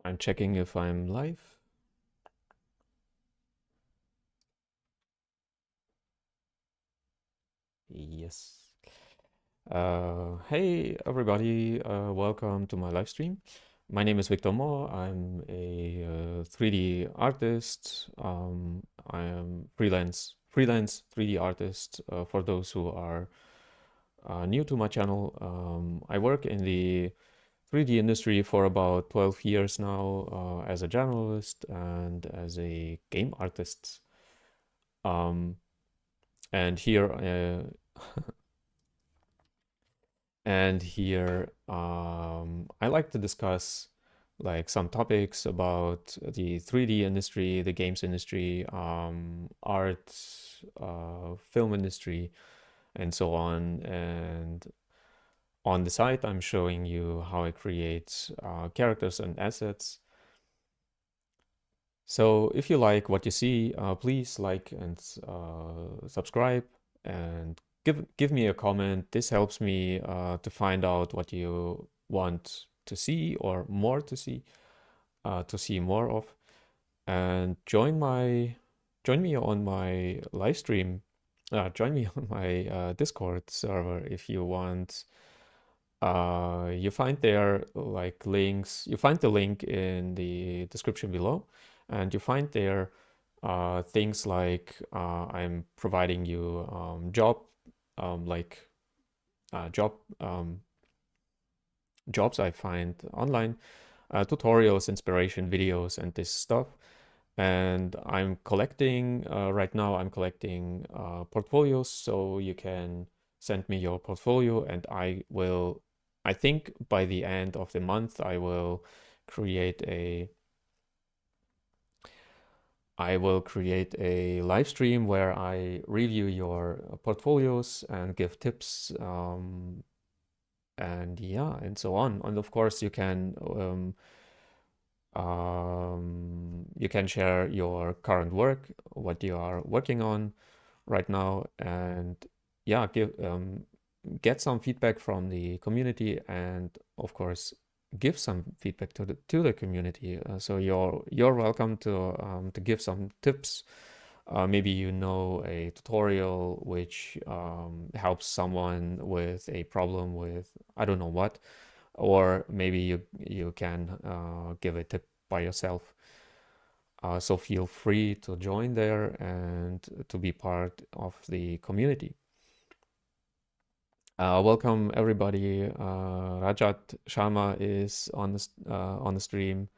I'm checking if I'm live. Yes. Hey everybody, welcome to my live stream. My name is Victor Moore. I'm a 3D artist. I am freelance 3D artist for those who are new to my channel. I work in the 3D industry for about 12 years now as a journalist and as a game artist. Um, and here I like to discuss like some topics about the 3D industry, the games industry, art, film industry, and so on. And on the site, I'm showing you how I create characters and assets. So if you like what you see, please like and subscribe and give me a comment. This helps me to find out what you want to see or more to see more of. And join me on my live stream. Join me on my Discord server if you want. You find there like links. You find the link in the description below, and you find there things like I'm providing you like jobs I find online, tutorials, inspiration videos, and this stuff. And I'm collecting right now. I'm collecting portfolios, so you can send me your portfolio, and I think by the end of the month, create a I will create a live stream where I review your portfolios and give tips, and yeah, and so on. And of course, you can share your current work, what you are working on right now, and yeah, get some feedback from the community, and of course give some feedback to the community. So you're welcome to give some tips. Maybe you know a tutorial which helps someone with a problem with I don't know what, or maybe you can give a tip by yourself. So feel free to join there and to be part of the community. Welcome everybody. Rajat Sharma is on the stream.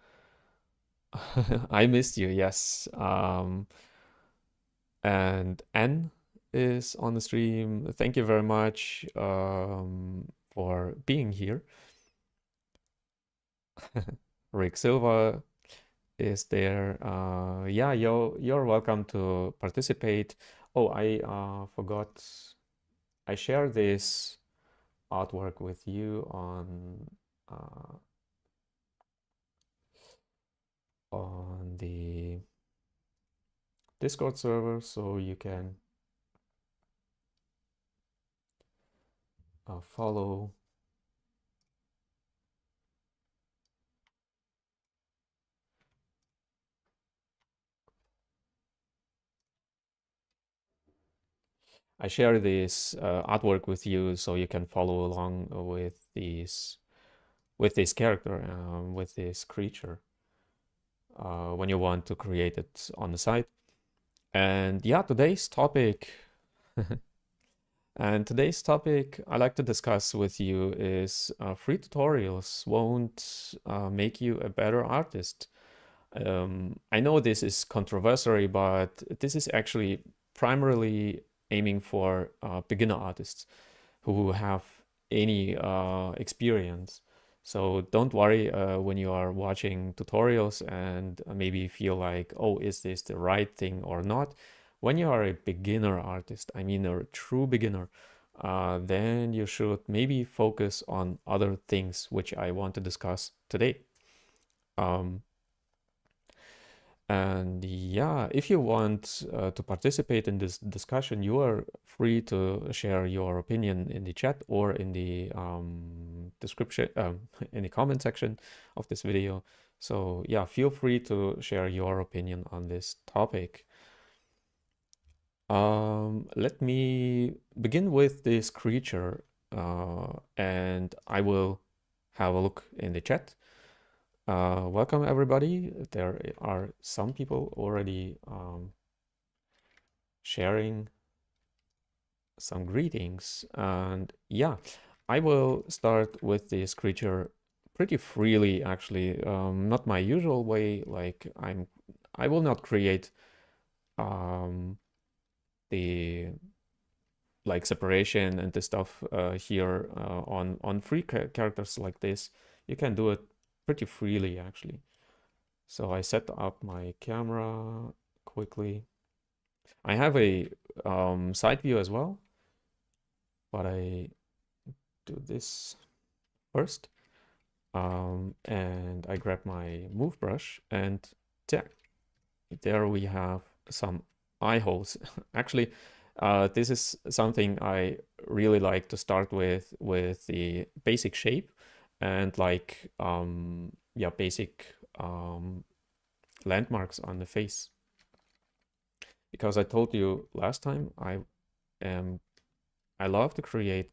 I missed you, yes. And N is on the stream. Thank you very much for being here. Rick Silva is there. Yeah, you're welcome to participate. Oh, I forgot. I share this artwork with you uh, on the Discord server, so you can follow. I share this artwork with you, so you can follow along with this character, with this creature, when you want to create it on the site. And yeah, today's topic I like to discuss with you is free tutorials won't make you a better artist. I know this is controversial, but this is actually primarily aiming for beginner artists who have any experience. So don't worry when you are watching tutorials and maybe feel like, oh, is this the right thing or not? When you are a beginner artist, I mean a true beginner, then you should maybe focus on other things which I want to discuss today. And yeah, if you want to participate in this discussion, you are free to share your opinion in the chat or in the description, in the comment section of this video. So yeah, feel free to share your opinion on this topic. Let me begin with this creature, and I will have a look in the chat. Welcome everybody. There are some people already sharing some greetings, and yeah, I will start with this creature pretty freely actually. Not my usual way, like I will not create the like separation and the stuff here on free characters like this. You can do it pretty freely actually. So I set up my camera quickly. I have a side view as well, but I do this first. And I grab my move brush, and there we have some eye holes. Actually, this is something I really like to start with the basic shape and like yeah, basic landmarks on the face. Because I told you last time, am I love to create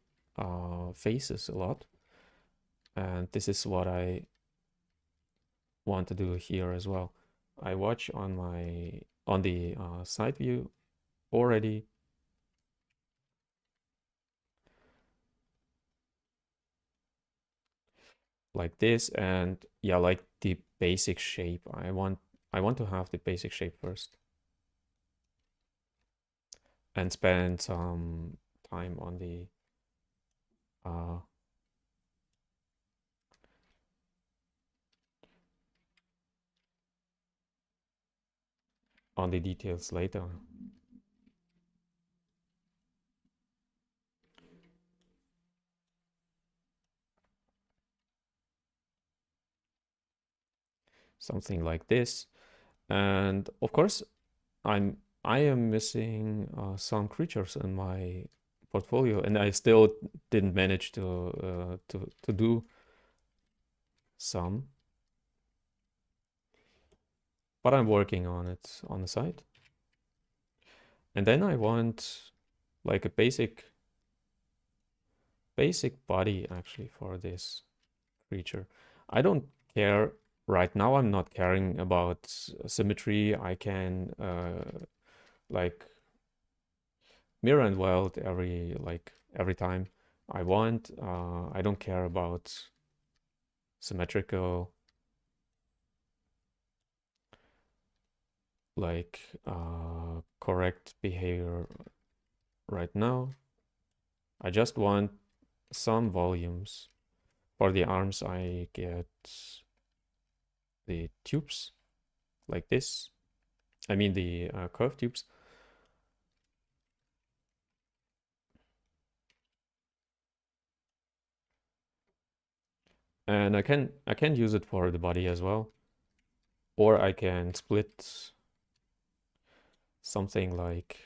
faces a lot, and this is what I want to do here as well. I watch on the side view already like this, and yeah, like the basic shape. I want to have the basic shape first and spend some time uh, on the details later. Something like this. And of course, I am missing some creatures in my portfolio, and I still didn't manage to do some, but I'm working on it on the side. And then I want like a basic body actually for this creature. I don't care right now. I'm not caring about symmetry. I can like mirror and weld every time I want. I don't care about symmetrical like correct behavior right now. I just want some volumes. For the arms, I get the tubes like this. I mean the curved tubes. And I can use it for the body as well. Or I can split something like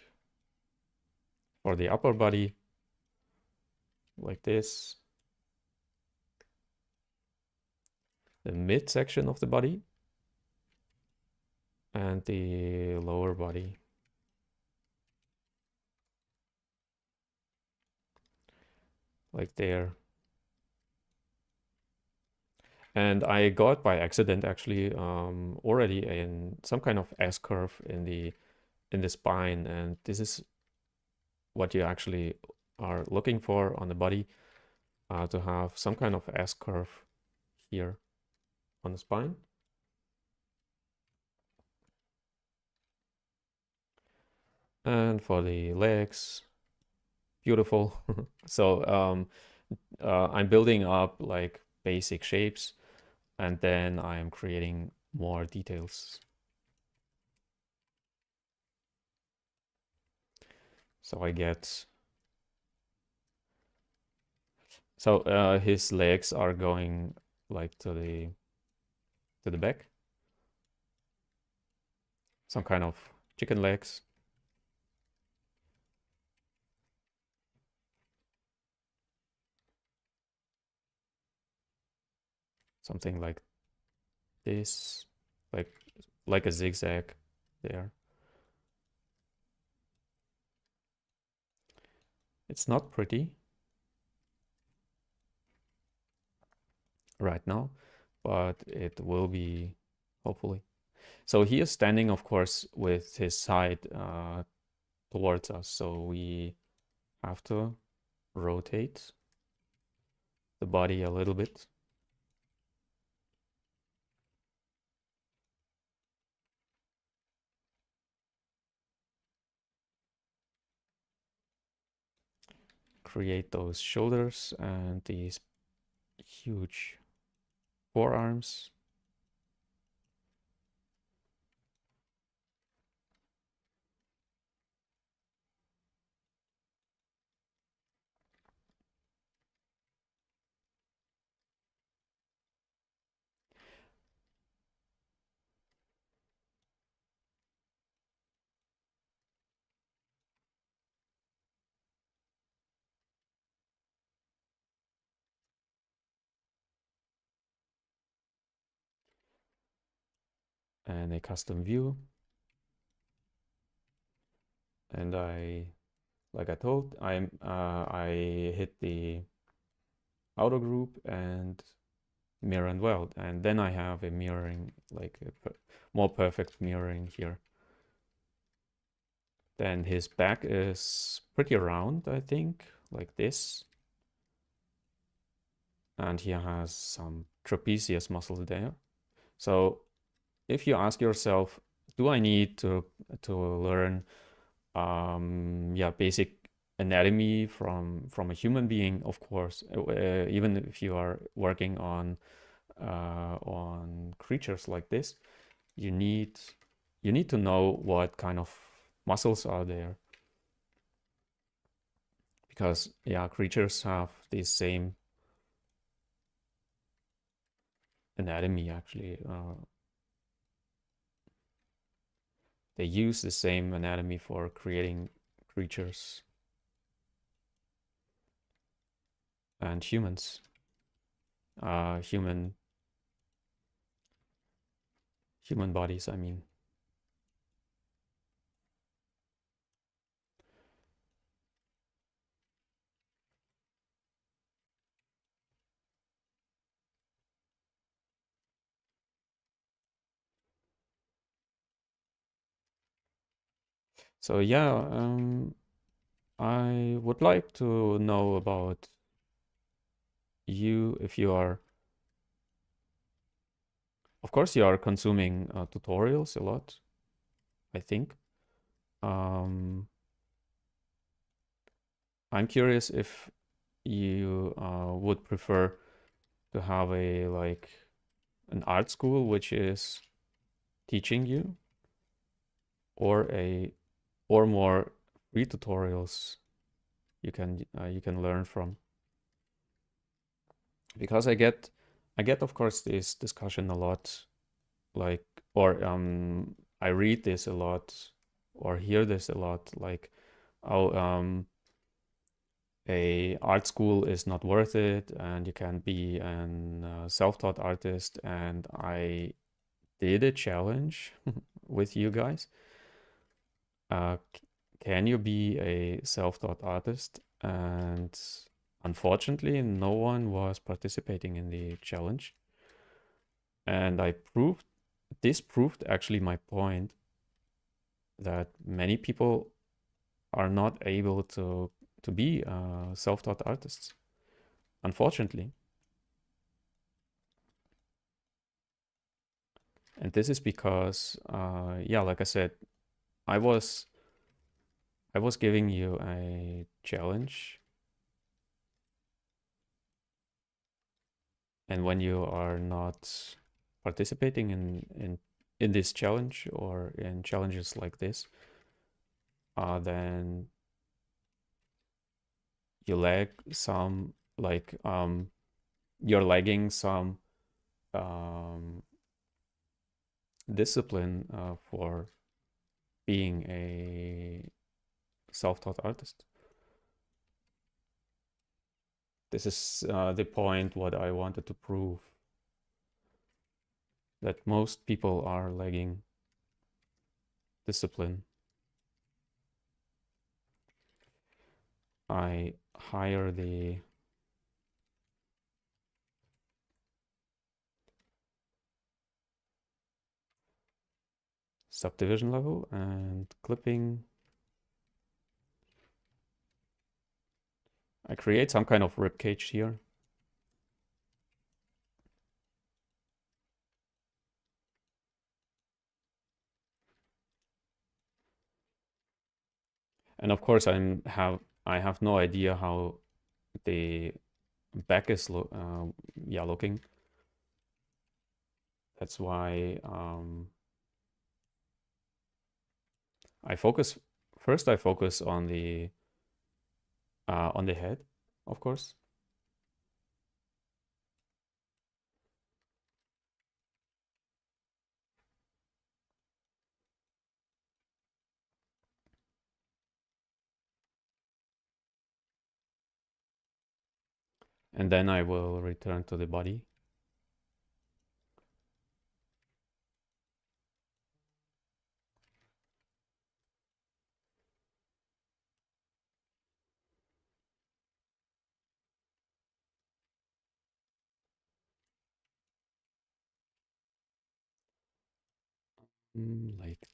for the upper body like this. The mid section of the body and the lower body. Like there. And I got by accident actually already in some kind of S curve in the spine, and this is what you actually are looking for on the body, to have some kind of S curve here on the spine. And for the legs, beautiful. So I'm building up like basic shapes, and then I'm creating more details. So I get, so his legs are going like to the back, some kind of chicken legs. Something like this, like a zigzag there. It's not pretty right now, but it will be hopefully. So he is standing, of course, with his side towards us. So we have to rotate the body a little bit. Create those shoulders and these huge forearms. And a custom view. And like I told, I hit the auto group and mirror and weld, and then I have a mirroring, like a more perfect mirroring here. Then his back is pretty round, I think, like this. And he has some trapezius muscles there. So if you ask yourself, do I need to learn basic anatomy from a human being? Of course, even if you are working on creatures like this, you need to know what kind of muscles are there, because creatures have the same anatomy actually. They use the same anatomy for creating creatures and humans. Human bodies, I mean. So I would like to know about you, if you are, of course, you are consuming tutorials a lot, I think. I'm curious if you would prefer to have an art school which is teaching you, or more free tutorials you can learn from. Because I get of course this discussion a lot, like, or I read this a lot or hear this a lot, like, oh, a art school is not worth it and you can be an self-taught artist. And I did a challenge with you guys. Can you be a self-taught artist? And unfortunately, no one was participating in the challenge. And this proved actually my point, that many people are not able to be self-taught artists, unfortunately. And this is because, like I said, I was giving you a challenge, and when you are not participating in this challenge or in challenges like this, then you lag some, like, you're lagging some discipline for being a self-taught artist. This is the point what I wanted to prove. that most people are lacking discipline. I hire the subdivision level and clipping. I create some kind of rib cage here. And of course I have no idea how the back is looking. That's why I focus on the head, of course. And then I will return to the body. Like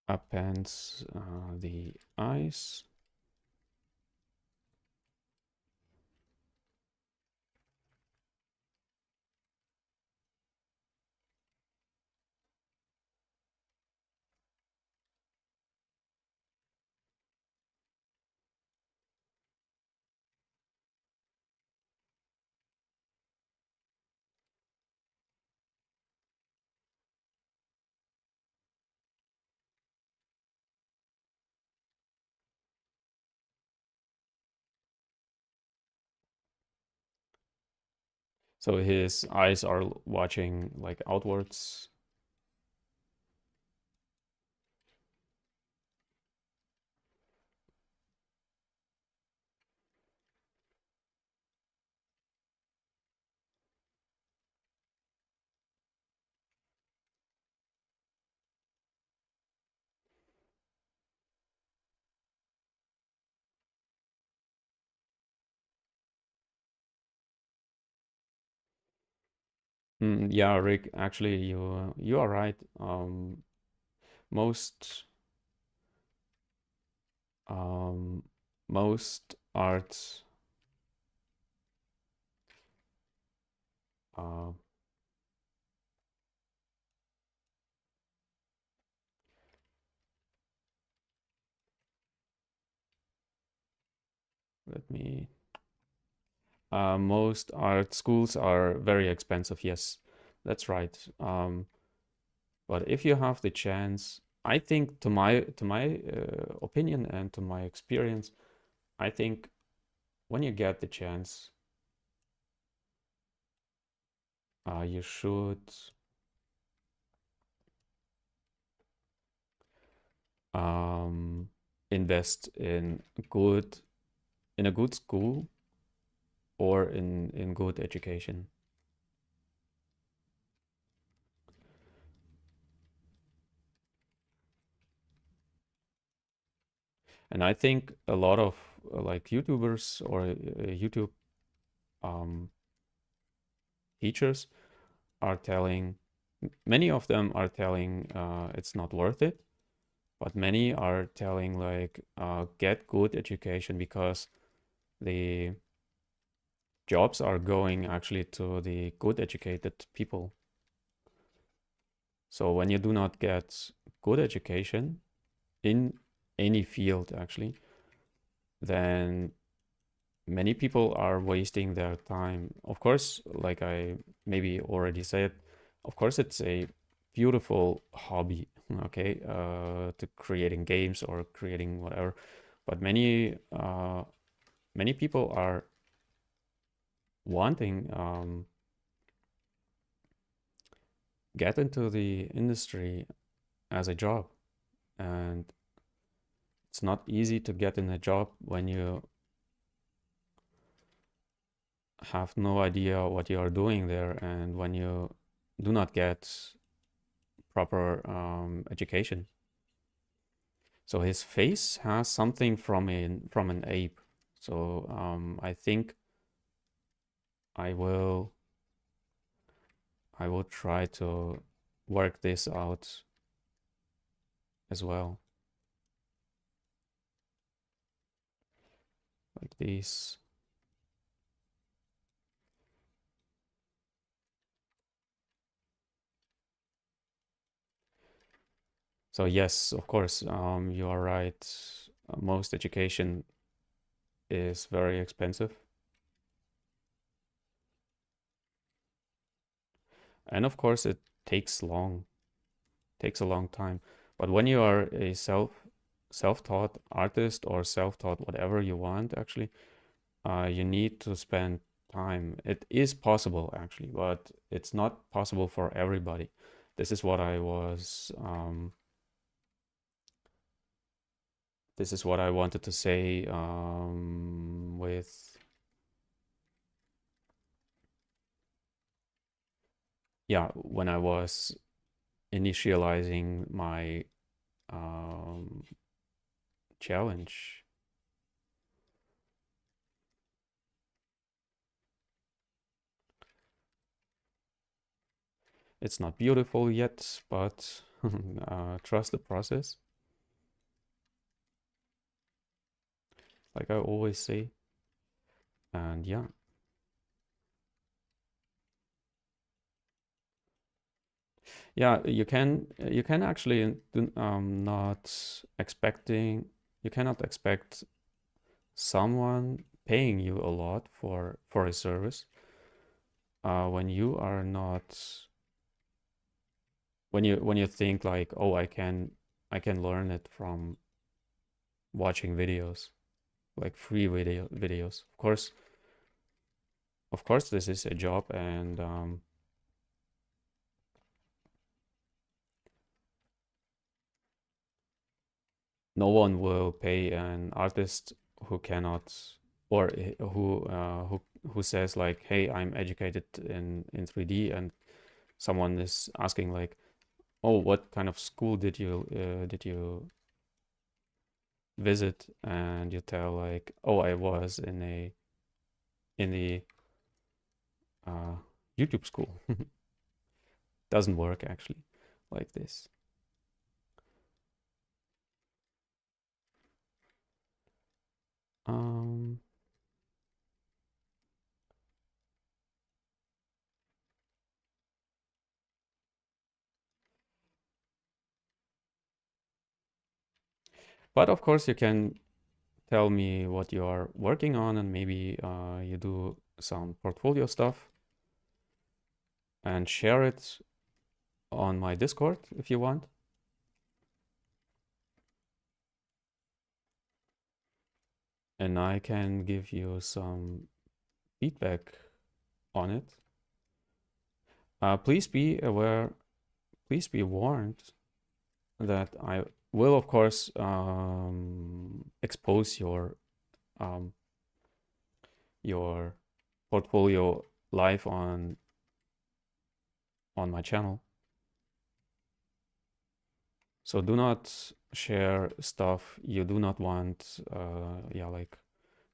appends the eyes. So his eyes are watching like outwards. Yeah, Rick, actually you are right. Most um, most art uh, let me most art schools are very expensive. Yes, that's right. But if you have the chance, I think to my opinion and to my experience, I think when you get the chance, you should um, invest good in a good school or in good education. And I think a lot of like YouTubers or YouTube um, teachers are telling, many of them are telling it's not worth it, but many are telling like get good education because the jobs are going actually to the good educated people. So when you do not get good education in any field actually, then many people are wasting their time. Of course, like I maybe already said, of course it's a beautiful hobby. okay, to creating games or creating whatever. But many people are wanting get into the industry as a job, and it's not easy to get in a job when you have no idea what you are doing there, and when you do not get proper education. So his face has something from an ape. So I think I will I will try to work this out as well, like this. So yes, of course, you are right. Most education is very expensive, and of course, it takes takes a long time. But when you are a self-taught artist or self-taught whatever you want, actually, you need to spend time. It is possible actually, but it's not possible for everybody. This is what I was. This is what I wanted to say with yeah when I was initializing my um, challenge. It's not beautiful yet, but trust the process, like I always say. And yeah, yeah, you can actually not expecting you cannot expect someone paying you a lot for a service when you are not when you think like, oh, I can learn it from watching videos, like free videos. Of course this is a job, and no one will pay an artist who cannot or who says like, hey, I'm educated in 3D, and someone is asking like, oh, what kind of school did you visit? And you tell like, oh, I was in the uh, YouTube school. Doesn't work actually like this. Um, but of course, you can tell me what you are working on, and maybe you do some portfolio stuff and share it on my Discord if you want. And I can give you some feedback on it. Please be aware, please be warned that I will, of course, expose um, your portfolio live on my channel. So do not share stuff you do not want, yeah, like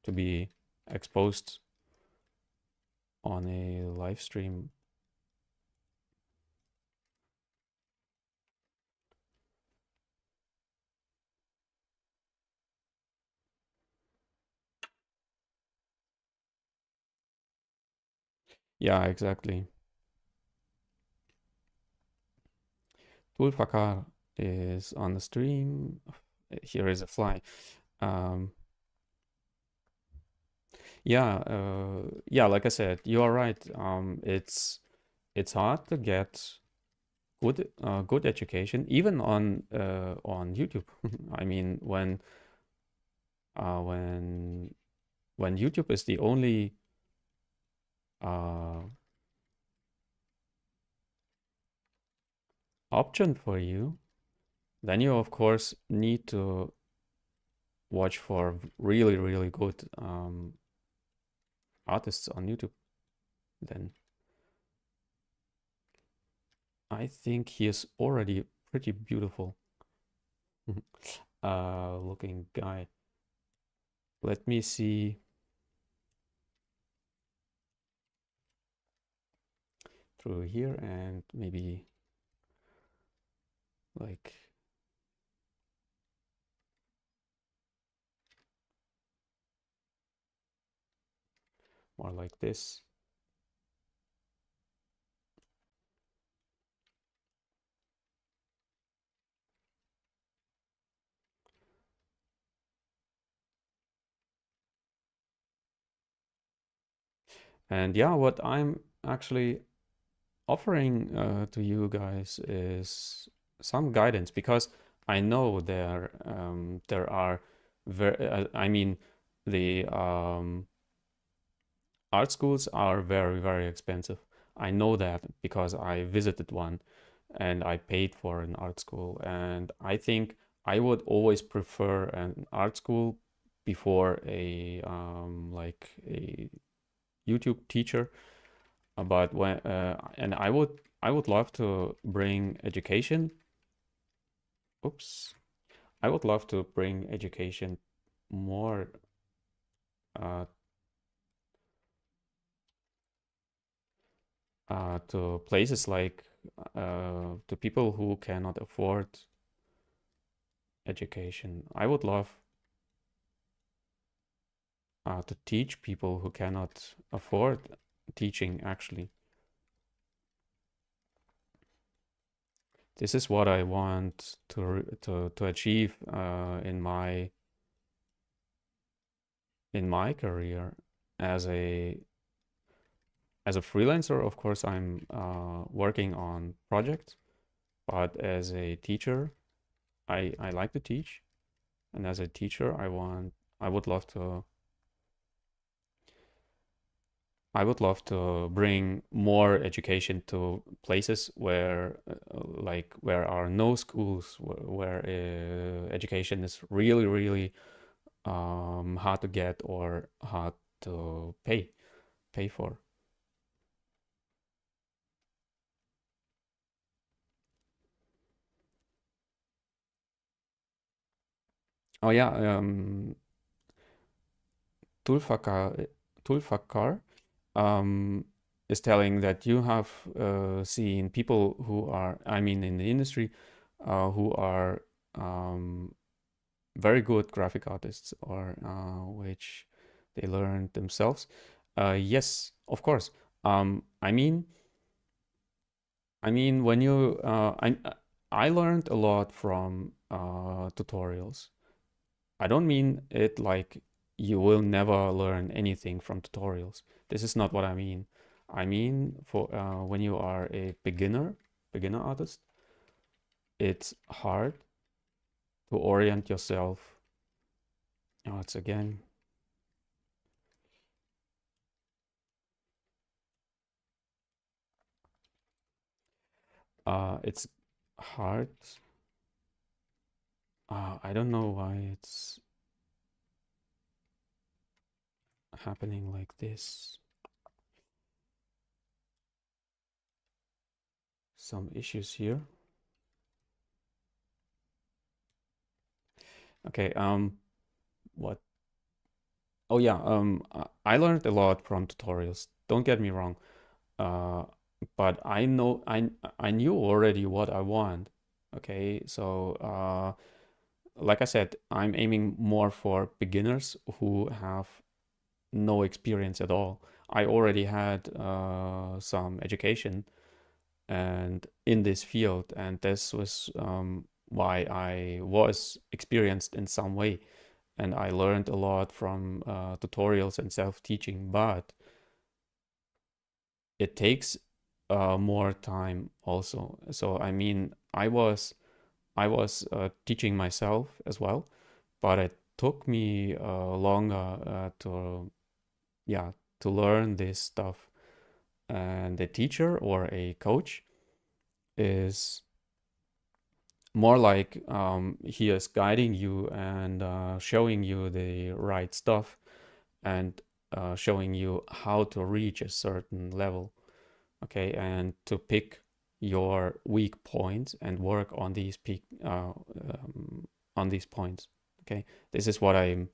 to be exposed on a live stream. Yeah, exactly. Tulfakar is on the stream. Here is a fly. Um, yeah, yeah. Like I said, you are right. It's hard to get good education, even on YouTube. I mean, uh, when when YouTube is the only uh, option for you, then you of course need to watch for really, really good artists on YouTube. Then I think he is already pretty beautiful looking guy. Let me see through here and maybe like more like this. And yeah, what I'm actually offering to you guys is some guidance, because I know there are I mean, the art schools are very, very expensive. I know that because I visited one and I paid for an art school. And I think I would always prefer an art school before a like a YouTube teacher. But when and I would love to bring education. Oops. I would love to bring education more uh, to places like to people who cannot afford education. I would love to teach people who cannot afford teaching, actually. This is what I want to achieve in my career as a freelancer. Of course, I'm working on projects, but as a teacher, I like to teach, and as a teacher, I would love to I would love to bring more education to places where like where are no schools, where education is really, really hard to get or hard to pay for. Oh yeah, Tulfakar Tulfakar um, is telling that you have seen people who are, I mean, in the industry, who are very good graphic artists, or which they learned themselves. Yes, of course. Um, I mean, I mean, when you, I learned a lot from tutorials. I don't mean it like you will never learn anything from tutorials. This is not what I mean. I mean, for when you are a beginner artist, it's hard to orient yourself. Oh, it's again. It's hard. I don't know why it's happening like this. Some issues here. Okay, what? Oh yeah, I learned a lot from tutorials. Don't get me wrong. Uh, but I knew already what I want. Okay, so like I said, I'm aiming more for beginners who have no experience at all. I already had some education and in this field, and this was why I was experienced in some way, and I learned a lot from tutorials and self-teaching. But it takes more time also. So I mean, I was teaching myself as well, but it took me longer to yeah to learn this stuff. And a teacher or a coach is more like he is guiding you and showing you the right stuff and showing you how to reach a certain level, okay, and to pick your weak points and work on these on these points. Okay, this is what I'm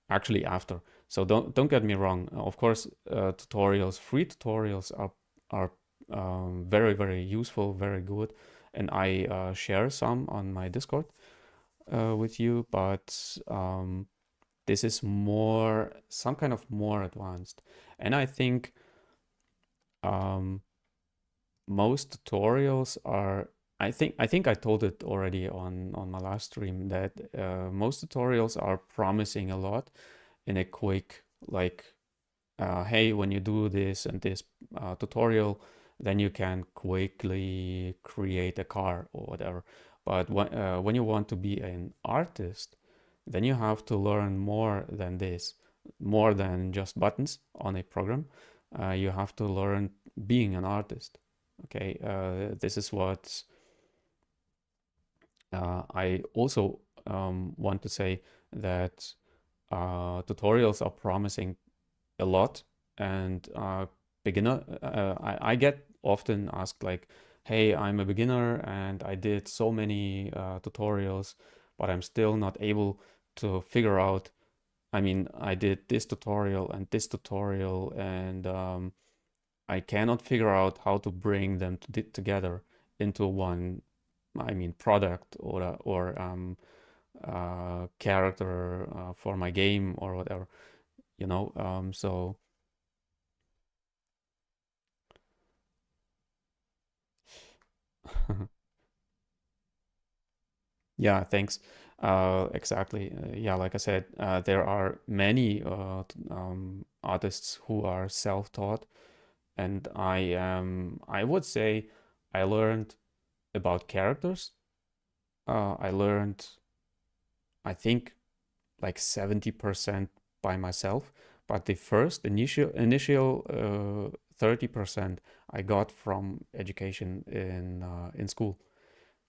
actually after. So don't get me wrong. Of course, tutorials, free tutorials are very very useful, very good, and I share some on my Discord with you. But this is more some kind of more advanced, and I think um, most tutorials are. I think I told it already on my last stream that most tutorials are promising a lot in a quick like hey, when you do this and this tutorial, then you can quickly create a car or whatever. But when you want to be an artist, then you have to learn more than this, more than just buttons on a program. You have to learn being an artist. Okay, this is what I also want to say that tutorials are promising a lot, and beginner I get often asked like, hey, I'm a beginner and I did so many tutorials, but I'm still not able to figure out. I mean, I did this tutorial and this tutorial, and I cannot figure out how to bring them together into one, I mean, product or character for my game or whatever, you know. So yeah, thanks. Exactly. Yeah, like I said, there are many artists who are self-taught, and I would say I learned about characters. I learned, I think, like 70% by myself, but the first initial 30% I got from education in school,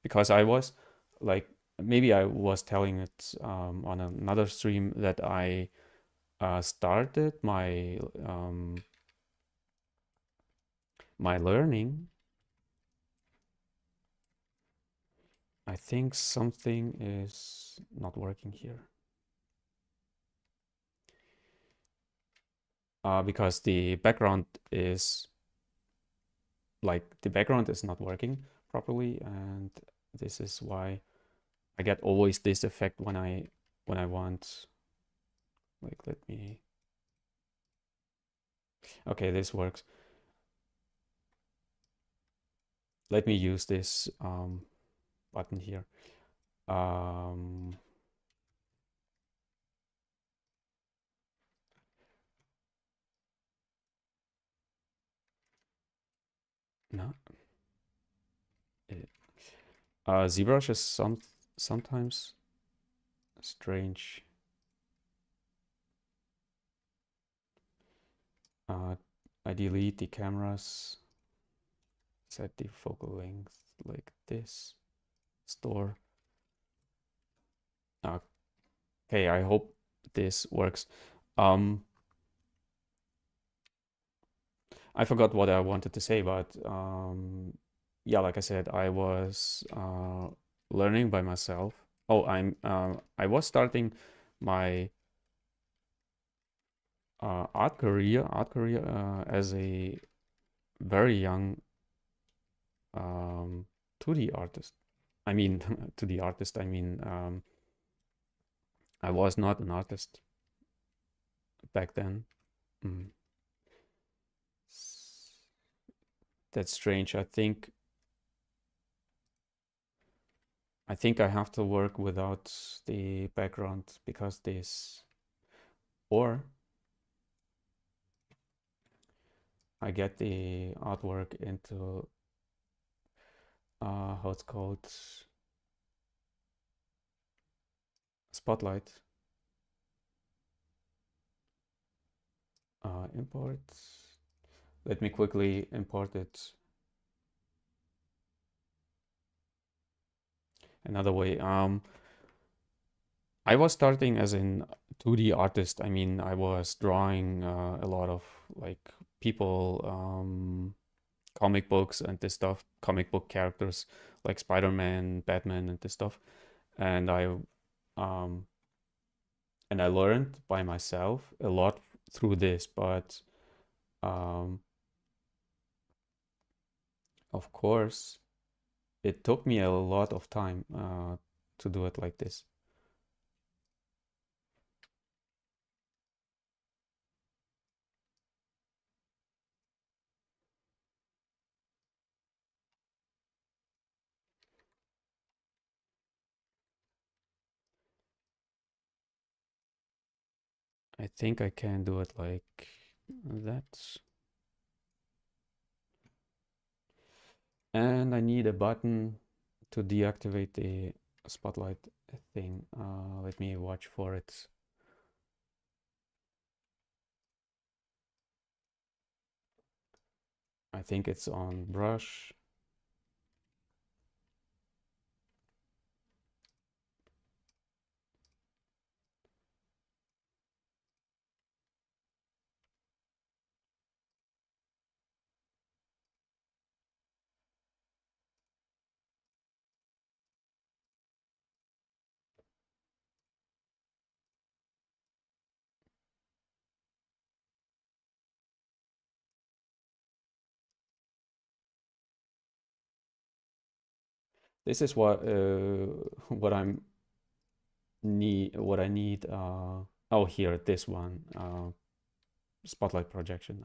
because I was like, maybe I was telling it on another stream that I started my learning. I think something is not working here because the background is not working properly, and this is why I get always this effect when I want, like, let me, okay, this works. Let me use this button here. Um, no, it, ZBrush is sometimes strange. Uh, I delete the cameras, set the focal length like this, store. Okay, I hope this works. Um, I forgot what I wanted to say, but yeah, like I said, I was learning by myself. Oh, I was starting my art career as a very young 2D artist. I mean, 2D artist. I mean, I was not an artist back then. Mm. That's strange. I think I have to work without the background because this, or I get the artwork into how it's called, Spotlight. Import. Let me quickly import it another way. I was starting as an 2D artist. I mean, I was drawing a lot of like people, comic books and this stuff, comic book characters like Spider-Man, Batman, and this stuff. And um, I learned by myself a lot through this. But um, of course, it took me a lot of time to do it like this. I think I can do it like that. And I need a button to deactivate the spotlight thing. Let me watch for it. I think it's on brush. This is what what I need. Oh, here, this one. Spotlight projection.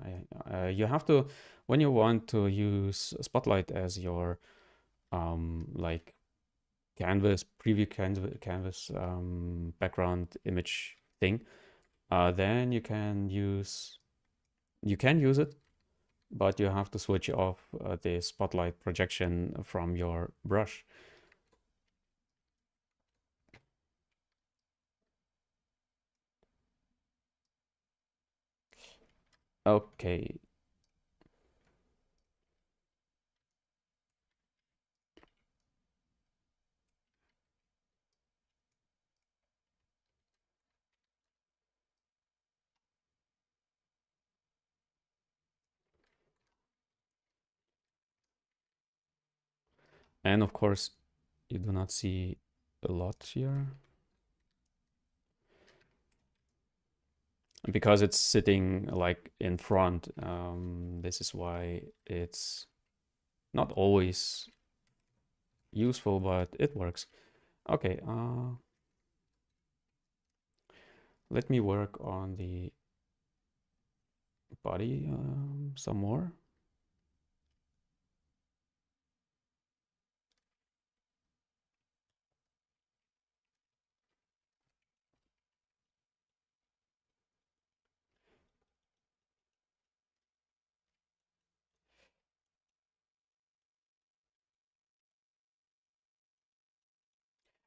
You have to, when you want to use Spotlight as your like canvas preview canvas background image thing, then you can use it, but you have to switch off the spotlight projection from your brush. Okay. And of course, you do not see a lot here because it's sitting like in front. This is why it's not always useful, but it works. Okay, let me work on the body some more.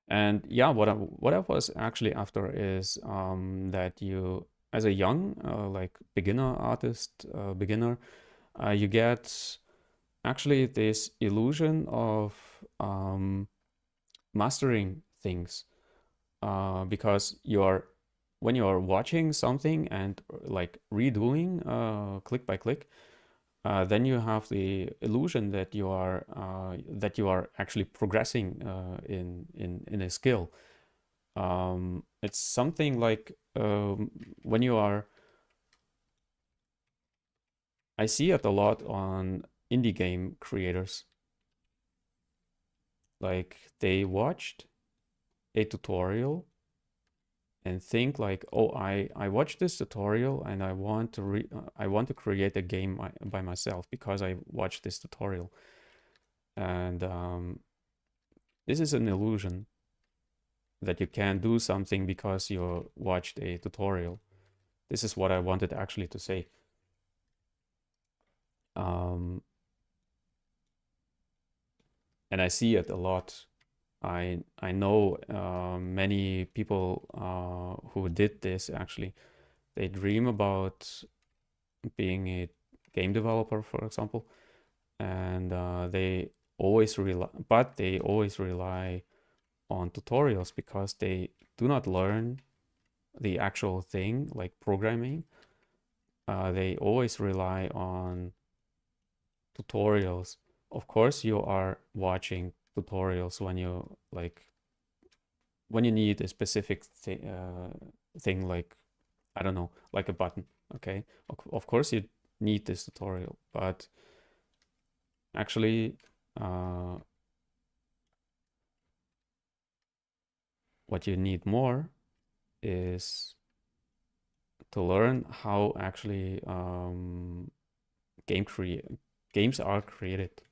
And yeah, what I was actually after is that you, as a young like beginner artist, beginner, you get actually this illusion of mastering things because when you are watching something and like redoing click by click, then you have the illusion that you are actually progressing in a skill. It's something like when you are. I see it a lot on indie game creators. Like they watched a tutorial and think like, oh, I watched this tutorial and I want to create a game by myself because I watched this tutorial. And this is an illusion that you can do something because you watched a tutorial. This is what I wanted actually to say. Um, and I see it a lot. I know many people who did this actually. They dream about being a game developer, for example, and they always rely on tutorials because they do not learn the actual thing like programming. They always rely on tutorials. Of course, you are watching tutorials when you like when you need a specific thing like I don't know, like a button. Okay, of course you need this tutorial, but actually, uh, what you need more is to learn how actually game create games are created.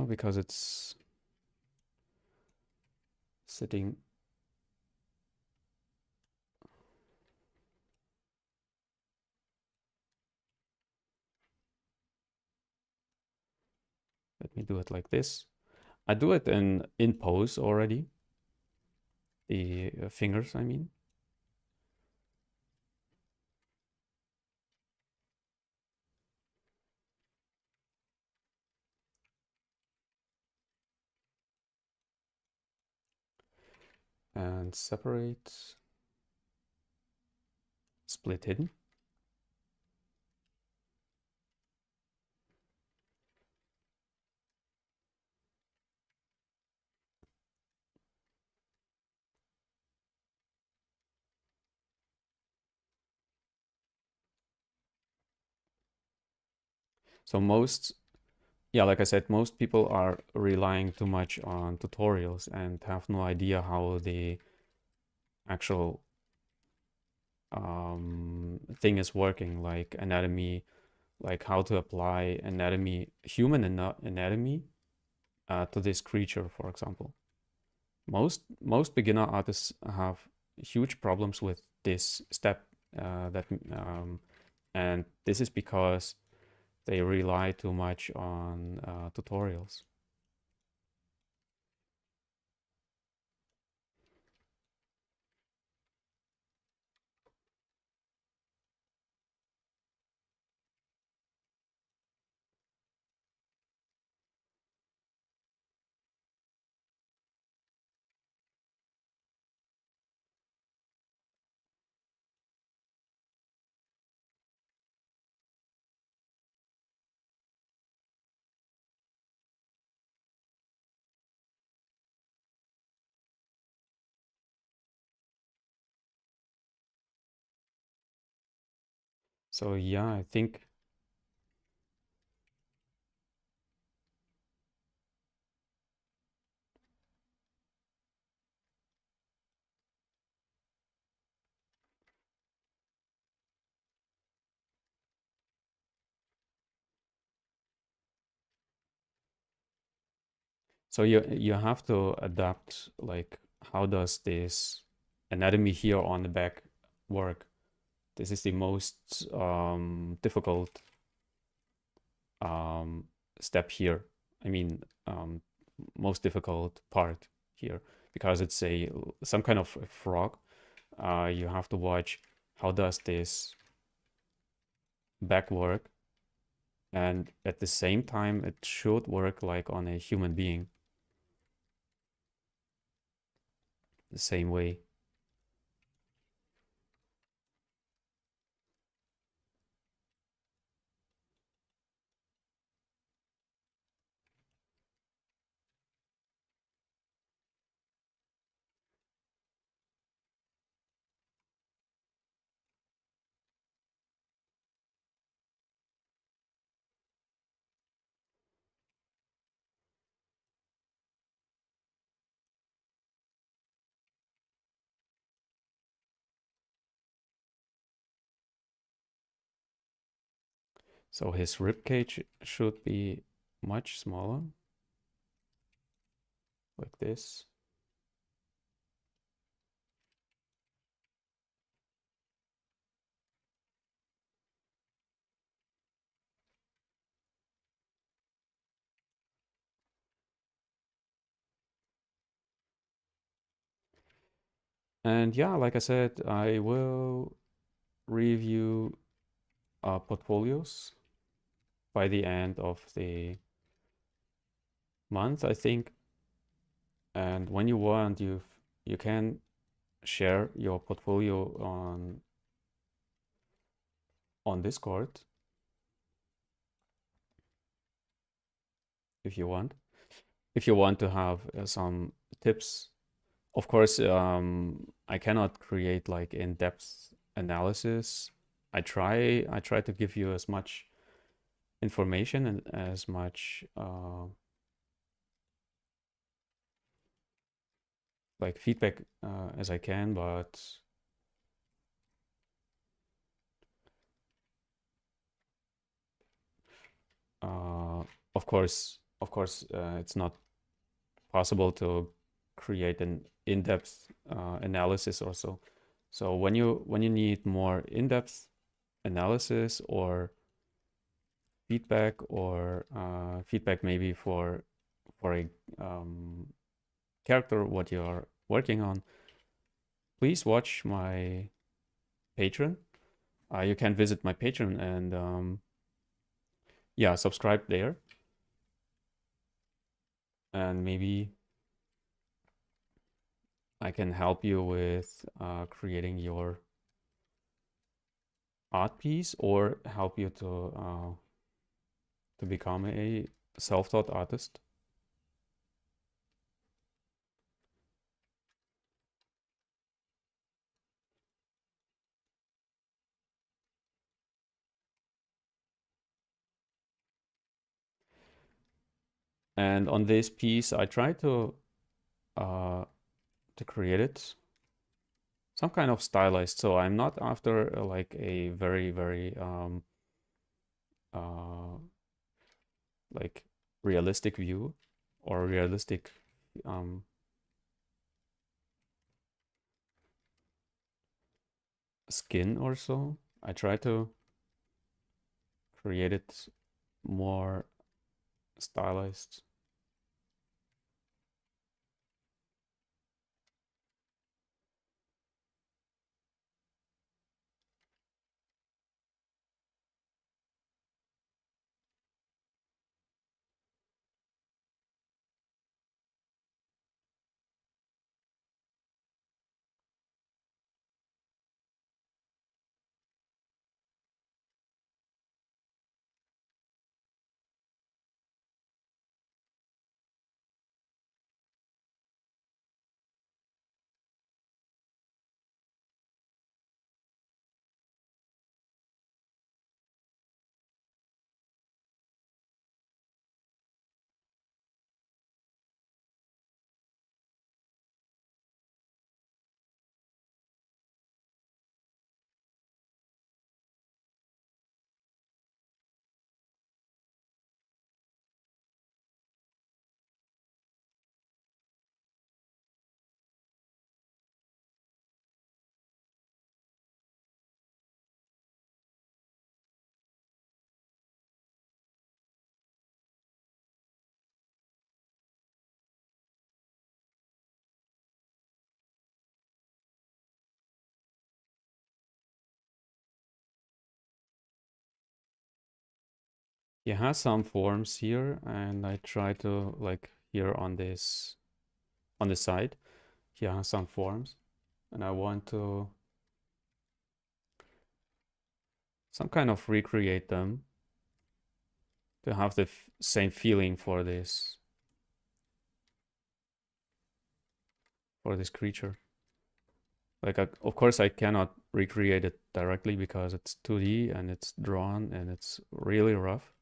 Because it's sitting. Let me do it like this. I do it in pose already. The fingers, I mean. And separate, split hidden. So yeah, like I said, most people are relying too much on tutorials and have no idea how the actual thing is working, like anatomy, like how to apply anatomy, human anatomy, to this creature, for example. Most beginner artists have huge problems with this step, that and this is because they rely too much on tutorials. So yeah, I think so. You have to adapt, like how does this anatomy here on the back work? This is the most difficult um, step here. I mean, most difficult part here because it's a some kind of a frog. You have to watch how does this back work, and at the same time, it should work like on a human being the same way. So his rib cage should be much smaller. like this. And yeah, like I said, I will review portfolios by the end of the month, I think. And when you want, you can share your portfolio on Discord if you want. If you want to have some tips, of course, I cannot create like in-depth analysis. I try to give you as much information and as much like feedback as I can, but uh, of course, it's not possible to create an in-depth analysis also. So when you need more in-depth analysis or feedback or feedback maybe for a character what you're working on, please watch my Patreon. You can visit my Patreon and yeah, subscribe there, and maybe I can help you with creating your art piece or help you to become a self-taught artist. And on this piece, I try uh, to create it some kind of stylized. So I'm not after like a very uh, like realistic view or realistic um, skin or so. I try to create it more stylized. You have some forms here, and I try to like here on this on the side. Here are some forms, and I want to some kind of recreate them to have the same feeling for this creature. Like of course I cannot recreate it directly because it's 2D and it's drawn and it's really rough.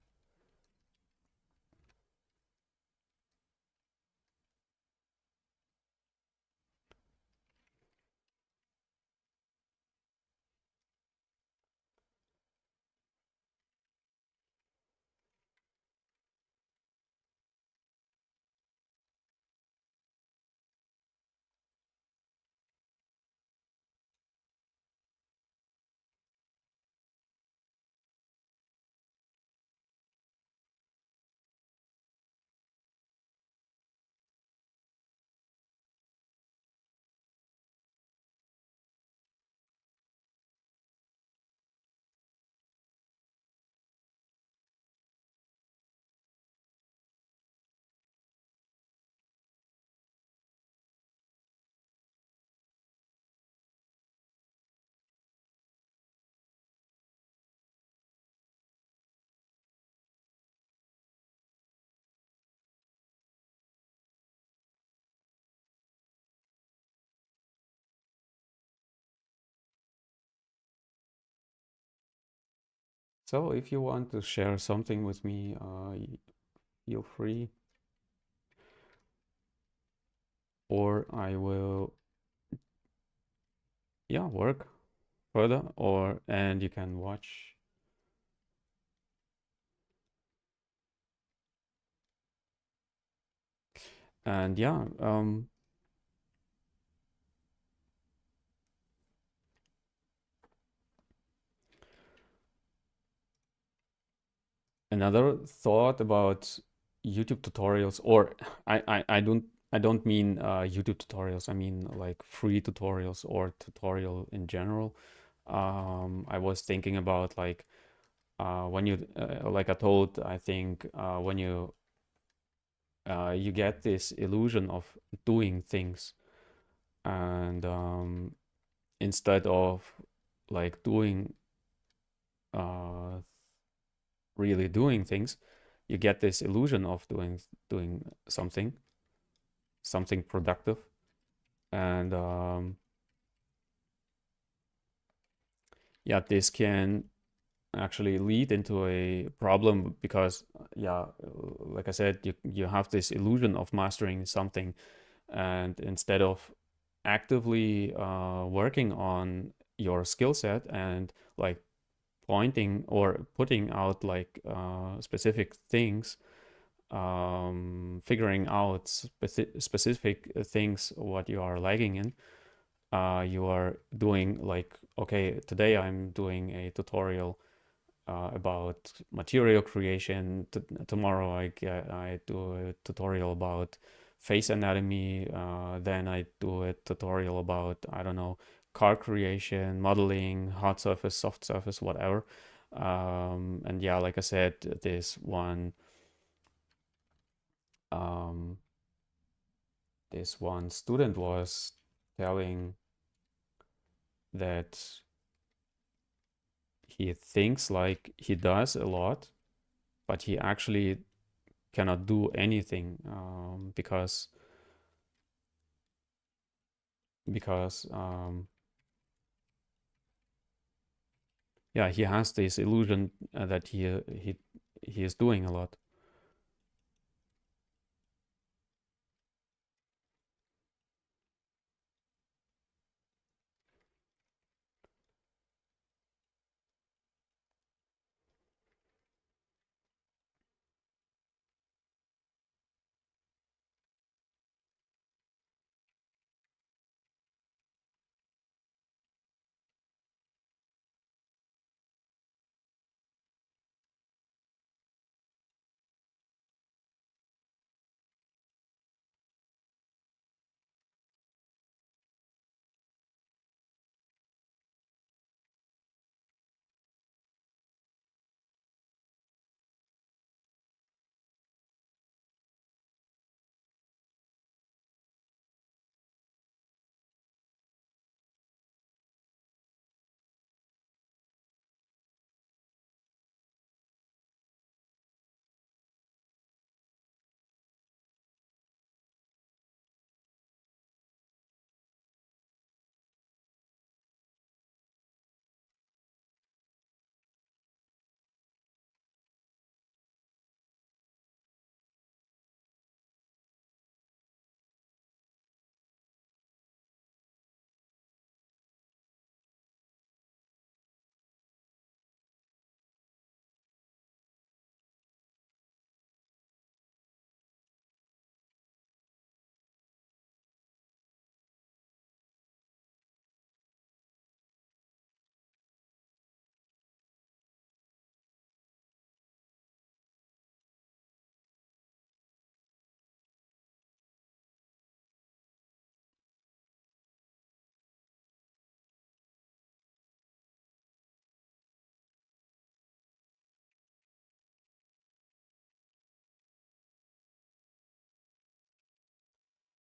So if you want to share something with me, feel free, or I will, yeah, work further, or and you can watch. And yeah, another thought about YouTube tutorials, or I don't mean YouTube tutorials. I mean like free tutorials or tutorial in general. I was thinking about like when you like I told, I think when you get this illusion of doing things, and instead of like doing uh, really doing things, you get this illusion of doing something productive, and yeah, this can actually lead into a problem because yeah, like I said, you have this illusion of mastering something, and instead of actively working on your skill set and like pointing or putting out like specific things, figuring out specific things what you are lagging in, you are doing like, okay, today I'm doing a tutorial about material creation. Tomorrow I do a tutorial about face anatomy. Then I do a tutorial about, I don't know, car creation, modeling, hard surface, soft surface, whatever. And yeah, like I said, um, this one student was telling that he thinks like he does a lot, but he actually cannot do anything because yeah, he has this illusion that he is doing a lot.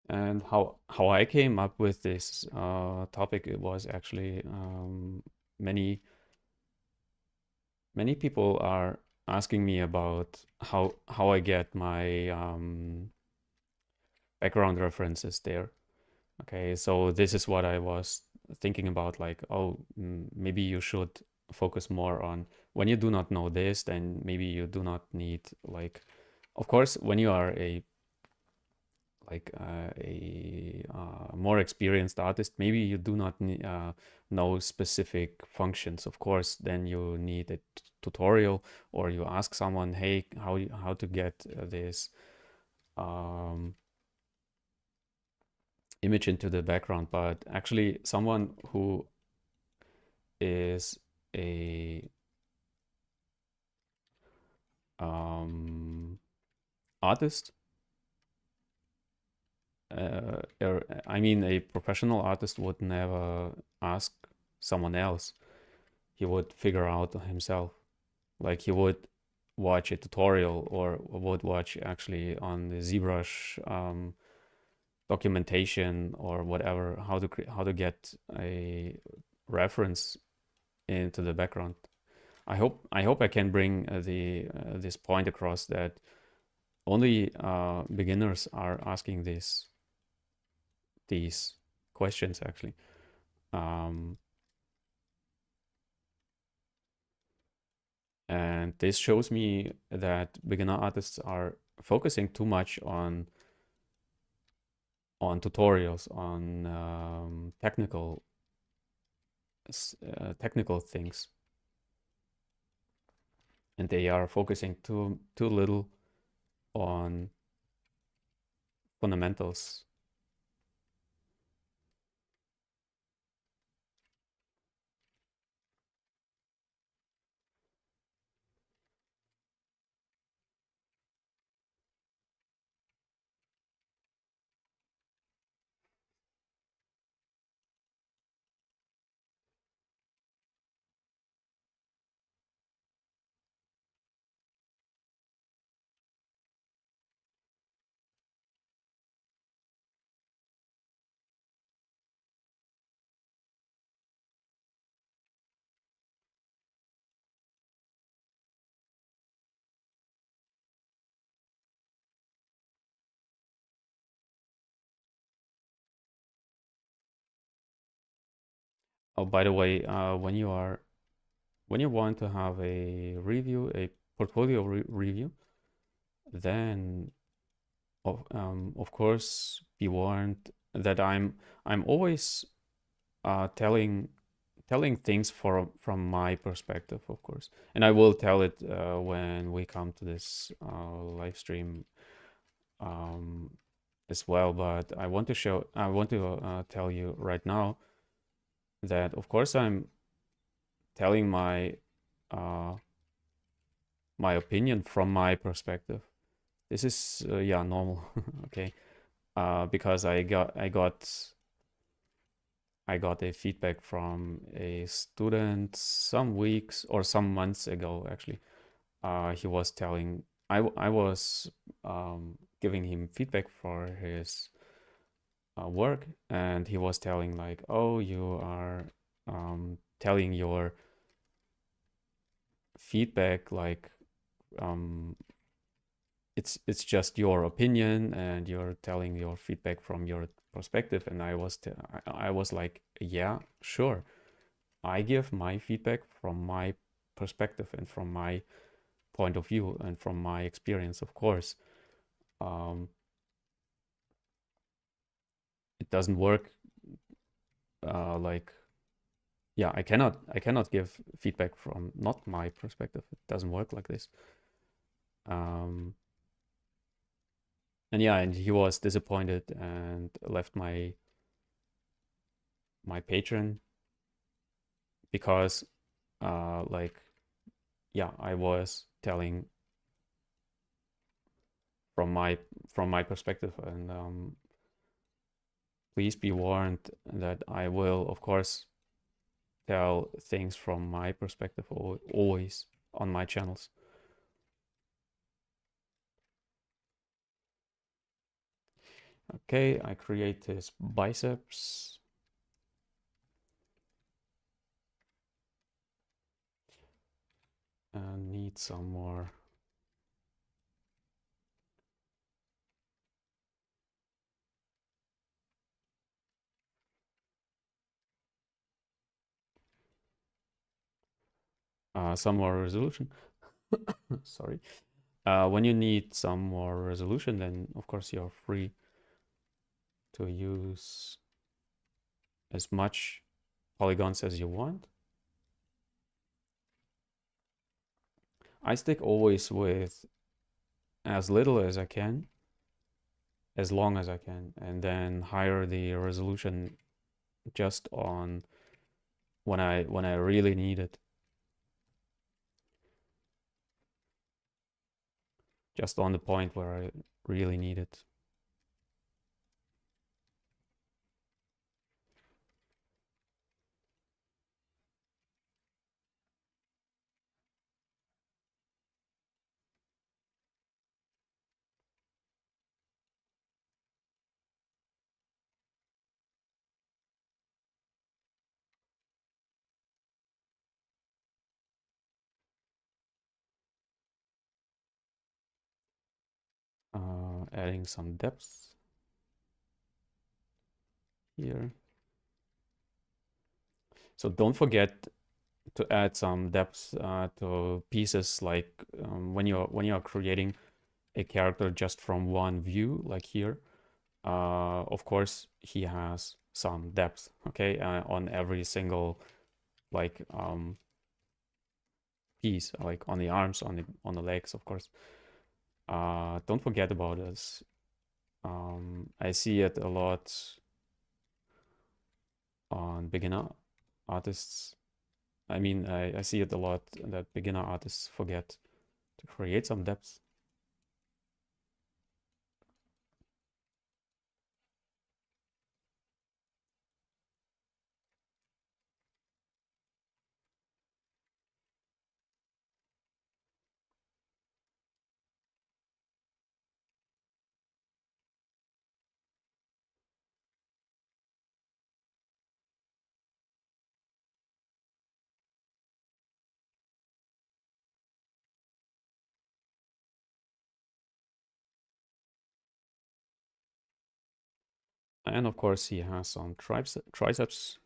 And how I came up with this topic, it was actually many many people are asking me about how I get my background references there. Okay, so this is what I was thinking about, like, oh, maybe you should focus more on when you do not know this, then maybe you do not need like, of course, when you are a more experienced artist, maybe you do not know specific functions. Of course, then you need a tutorial, or you ask someone, hey, how to get this um, image into the background. But actually, someone who is a artist, I mean, a professional artist would never ask someone else. He would figure out himself. Like he would watch a tutorial, or would watch actually on the ZBrush documentation or whatever, how to get a reference into the background. I hope I can bring this point across, that only beginners are asking these questions actually. And this shows me that beginner artists are focusing too much on tutorials, on technical things, and they are focusing too little on fundamentals. Oh, by the way, when you want to have a review, a portfolio review, then of course be warned that I'm always telling things from my perspective, of course, and I will tell it when we come to this live stream as well. But I want to tell you right now that of course I'm telling uh, my opinion from my perspective. This is yeah, normal. Okay, because I got a feedback from a student some weeks or some months ago actually. He was telling, I was giving him feedback for his work, and he was telling like, oh, you are telling your feedback like um, it's just your opinion, and you're telling your feedback from your perspective. And I was like, yeah, sure, I give my feedback from my perspective and from my point of view and from my experience, of course. um, it doesn't work like, yeah, I cannot give feedback from not my perspective. It doesn't work like this. um, and yeah, and he was disappointed and left my patron, because like, yeah, I was telling from my perspective. And please be warned that I will of course tell things from my perspective always on my channels. Okay, I create this biceps. And need some more. some more resolution. Sorry. When you need some more resolution, then of course you're free to use as much polygons as you want. I stick always with as little as I can, as long as I can, and then higher the resolution just on when I really need it. Just on the point where I really need it. Adding some depth here. So don't forget to add some depth to pieces, like when you're creating a character just from one view, like here. Of course, he has some depth, okay, on every single like piece, like on the arms, on the legs, of course. Don't forget about this. I see it a lot on beginner artists. I mean, I see it a lot that beginner artists forget to create some depth. And of course, he has some triceps.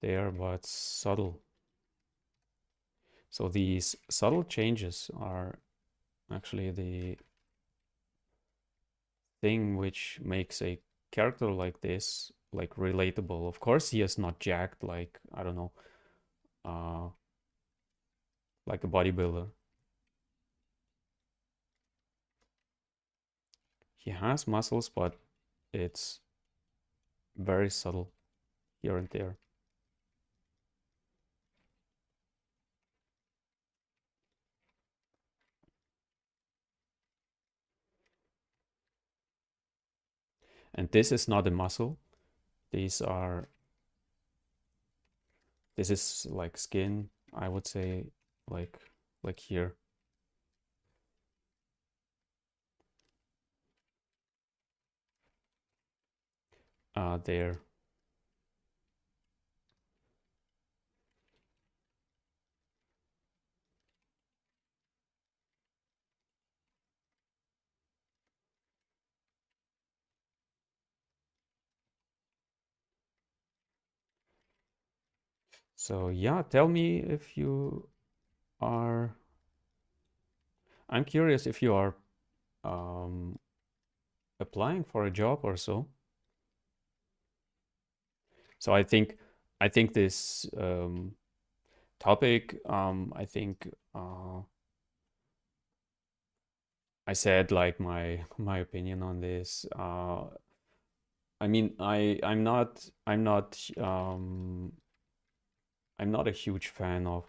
There, but subtle. So these subtle changes are actually the thing which makes a character like this like relatable. Of course, he is not jacked like, I don't know, uh, like a bodybuilder. He has muscles, but it's very subtle here and there. And this is not a muscle. These are, this is like skin, I would say, like like here. There. So yeah, tell me if you are, I'm curious if you are um, applying for a job or so. So I think this topic, I think I said like my opinion on this. I mean, I'm not a huge fan of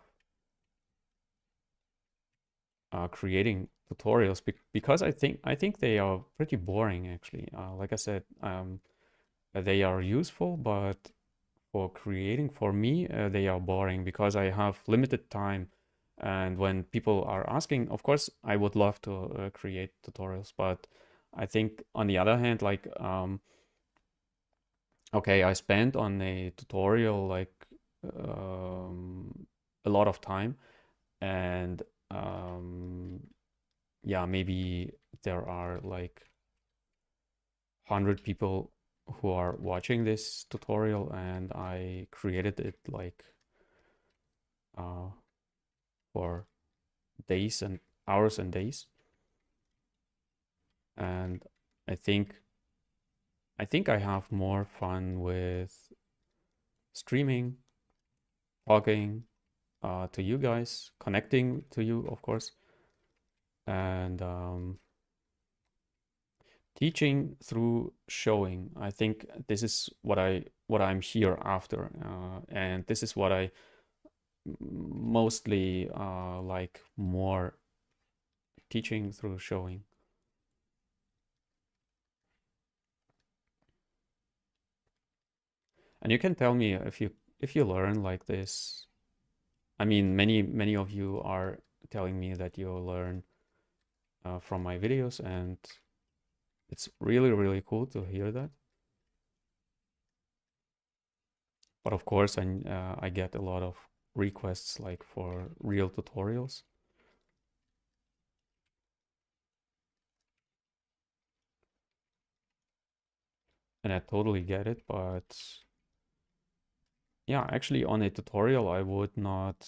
creating tutorials because I think they are pretty boring actually. Like I said, they are useful, but for creating for me, they are boring because I have limited time. And when people are asking, of course, I would love to create tutorials, but I think on the other hand, like, okay, I spent on a tutorial like a lot of time, and yeah, maybe there are like 100 people who are watching this tutorial, and I created it like for days and hours and days. And I think I have more fun with streaming, talking to you guys, connecting to you, of course, and teaching through showing. I think this is what I'm here after, and this is what I mostly like more, teaching through showing. And you can tell me if you learn like this. I mean, many of you are telling me that you learn from my videos, and it's really cool to hear that. But of course, I get a lot of requests like for real tutorials. And I totally get it, but yeah, actually on a tutorial, I would not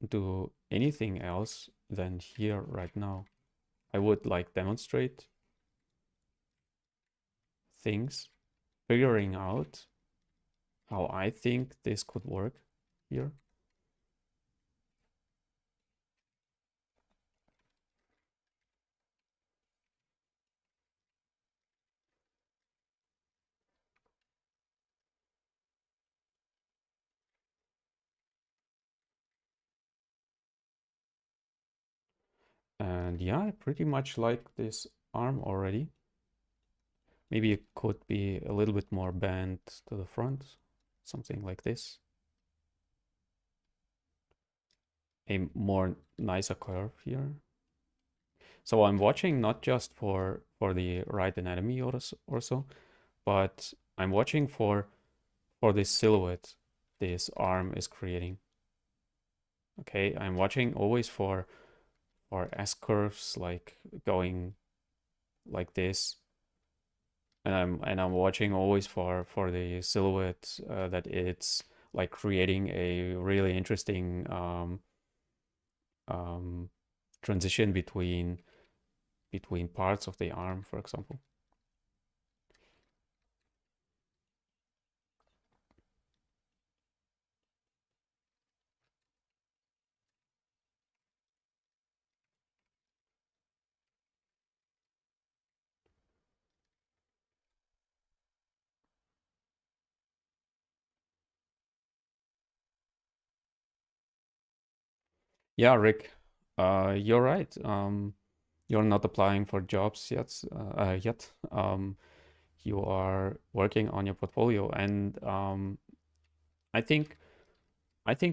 do anything else than here right now. I would like demonstrate things, figuring out how I think this could work here. And yeah, I pretty much like this arm already. Maybe it could be a little bit more bent to the front, something like this. A more nicer curve here. So I'm watching not just for the right anatomy or so, but I'm watching for this silhouette this arm is creating. Okay, I'm watching always for S curves, like going like this, and I'm watching always for the silhouette that it's like creating a really interesting um, transition between parts of the arm, for example. Yeah, Rick, you're right. You're not applying for jobs yet. You are working on your portfolio, and I think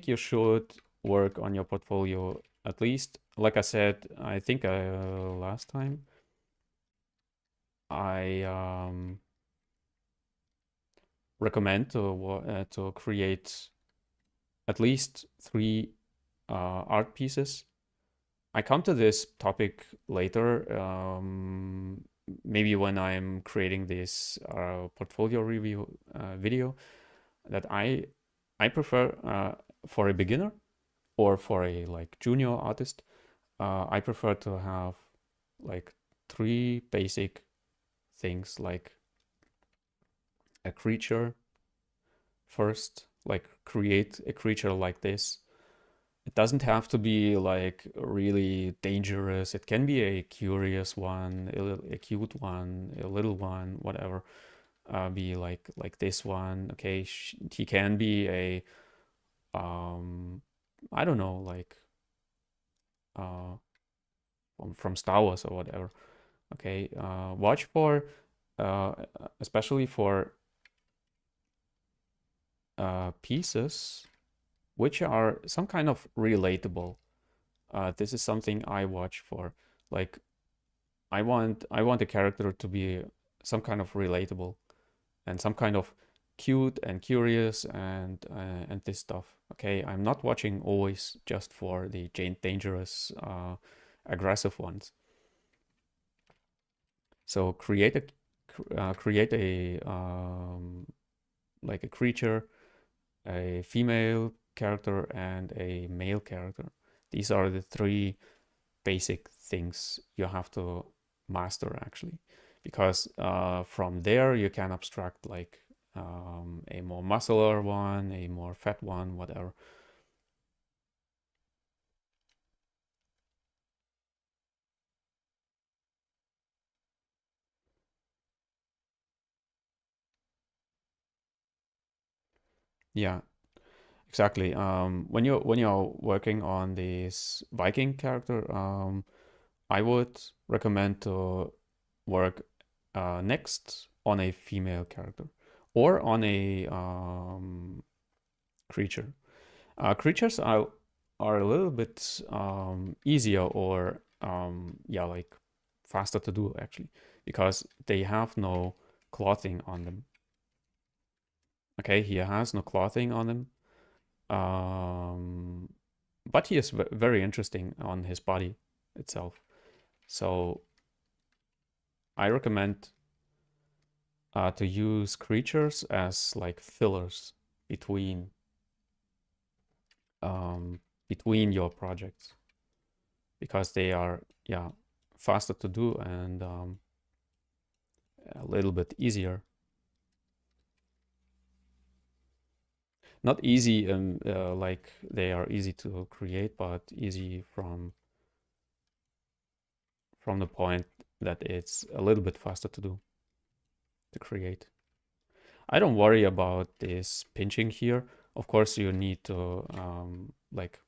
you should work on your portfolio at least. Like I said, I think last time I recommend to create at least 3 art pieces. I come to this topic later, maybe when I'm creating this portfolio review video, that I prefer for a beginner or for a like junior artist. I prefer to have like 3 basic things, like a creature first, like create a creature like this. It doesn't have to be like really dangerous. It can be a curious one, a cute one, a little one, whatever. Be like this one. Okay, he can be a I don't know, like uh from Star Wars or whatever. Okay, watch for uh especially for pieces which are some kind of relatable. This is something I watch for. Like I want a character to be some kind of relatable and some kind of cute and curious and this stuff. Okay, I'm not watching always just for the dangerous, aggressive ones. So create a like a creature, a female character, and a male character. These are the three basic things you have to master actually, because from there you can abstract like a more muscular one, a more fat one, whatever. Yeah, exactly. When you're working on this Viking character, I would recommend to work next on a female character or on a creature. Creatures are a little bit easier or yeah, like faster to do actually, because they have no clothing on them. Okay, he has no clothing on him. Um, but he is very interesting on his body itself. So I recommend to use creatures as like fillers between um, between your projects, because they are, yeah, faster to do and a little bit easier. Not easy like they are easy to create, but easy from the point that it's a little bit faster to do, to create. I don't worry about this pinching here. Of course, you need to like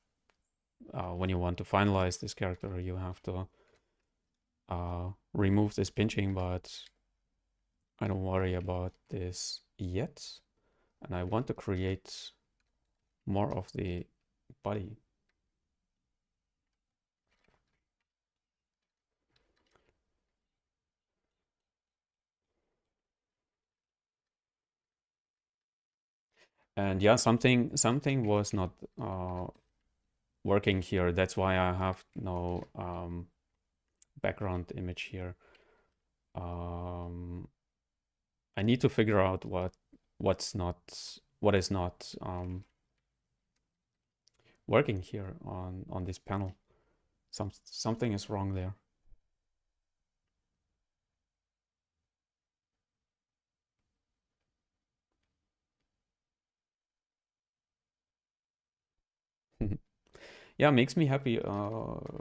when you want to finalize this character, you have to remove this pinching, but I don't worry about this yet. And I want to create more of the body. And yeah, something was not working here. That's why I have no background image here. I need to figure out what is not working here on this panel. Something is wrong there. Yeah, makes me happy,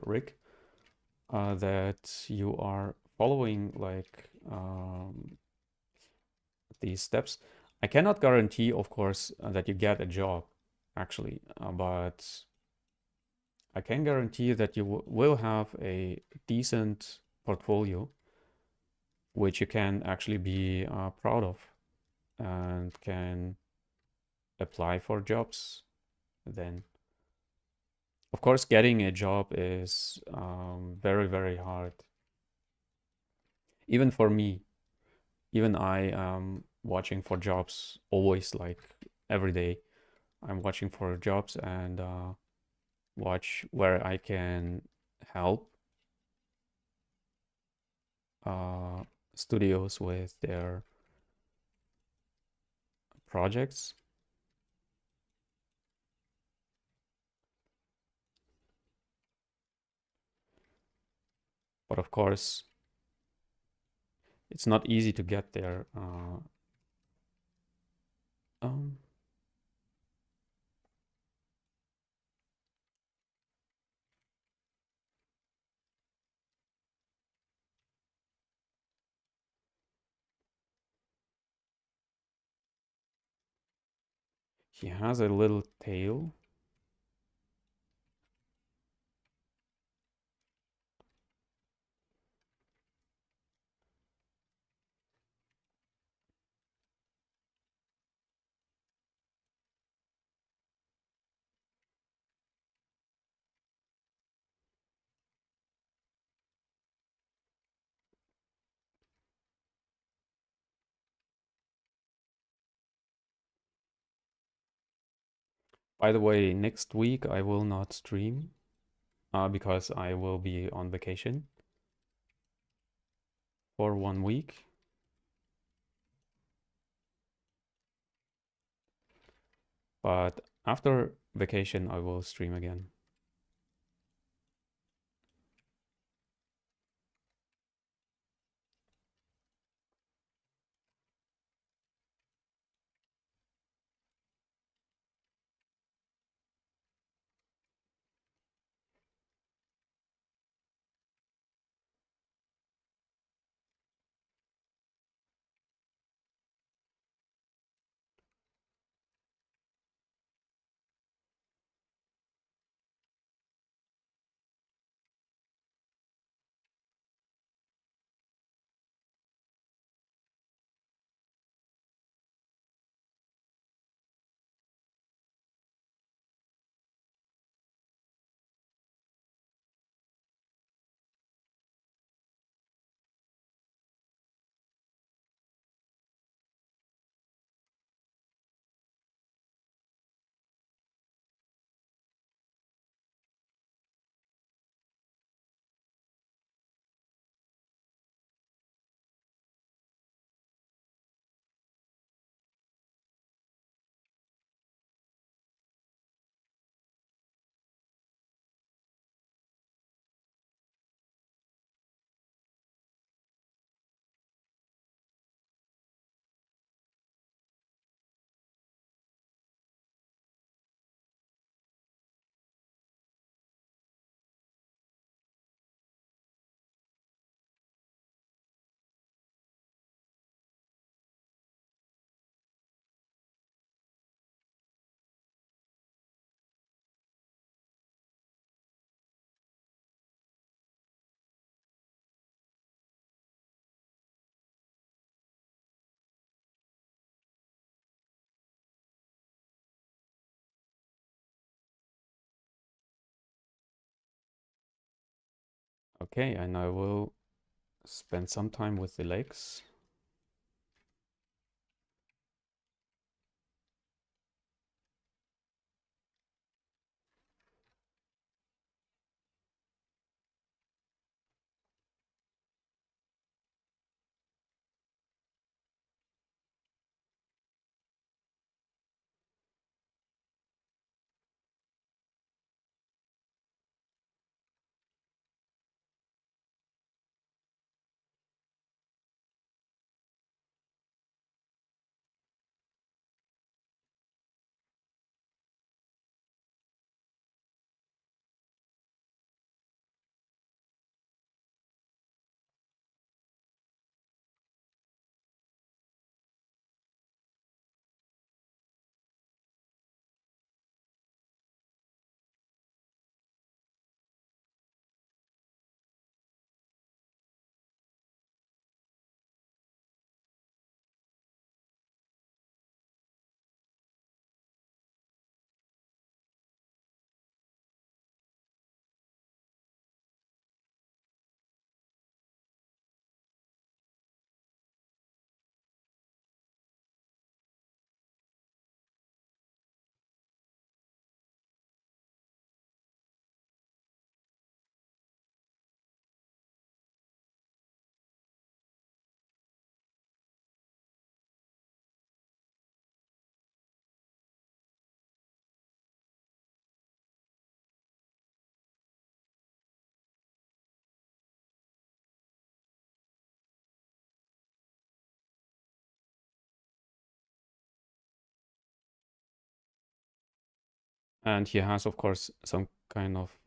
Rick, that you are following like these steps. I cannot guarantee, of course, that you get a job, actually, but I can guarantee that you will have a decent portfolio, which you can actually be proud of and can apply for jobs then. Of course, getting a job is very, very hard. Even for me, even I am watching for jobs always, like every day. I'm watching for jobs and watch where I can help uh, studios with their projects. But of course, it's not easy to get there. Um, he has a little tail. By the way, next week I will not stream because I will be on vacation for 1 week. But after vacation, I will stream again. Okay, and I will spend some time with the lakes. And he has, of course, some kind of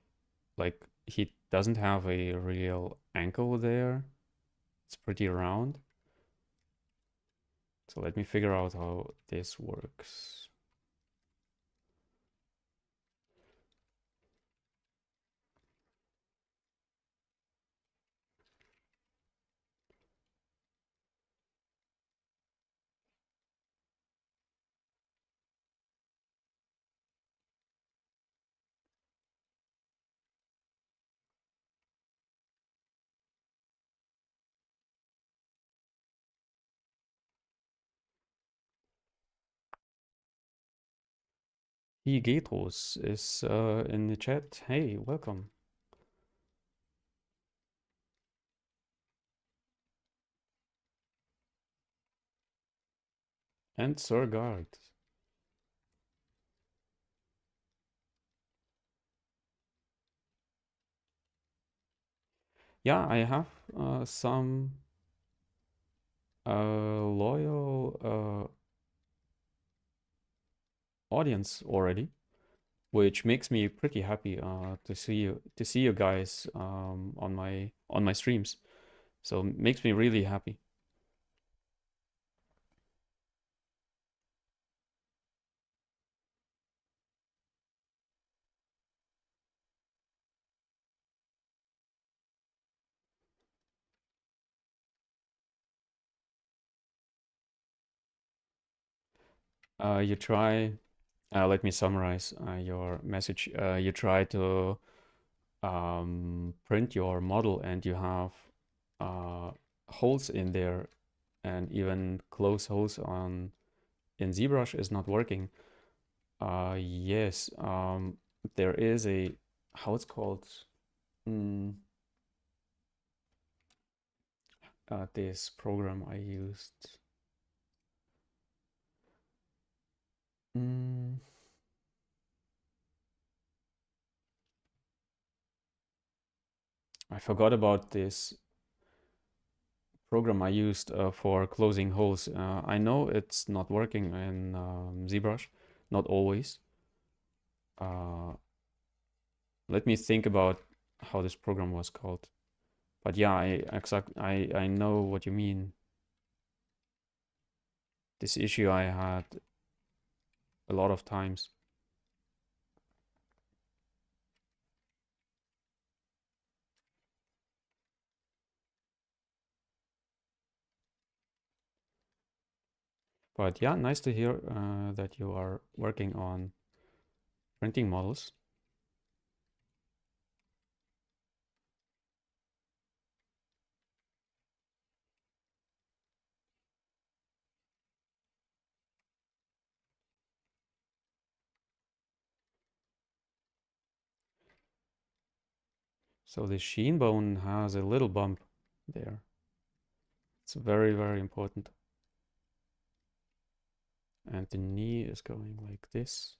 like he doesn't have a real ankle there. It's pretty round. So let me figure out how this works. Gatos is in the chat. Hey, welcome. And Sir Guard. Yeah, I have some loyal audience already, which makes me pretty happy to see you guys on my streams. So makes me really happy. You try. Let me summarize your message. You try to print your model, and you have uh, holes in there, and even close holes on in ZBrush is not working. Yes, there is a how it's called. Mm, this program I used. Mm, I forgot about this program I used for closing holes. I know it's not working in ZBrush, not always. Uh, Let me think about how this program was called. But yeah, I know what you mean. This issue I had a lot of times. But yeah, nice to hear that you are working on printing models. So the sheen bone has a little bump there. It's very, very important. And the knee is going like this.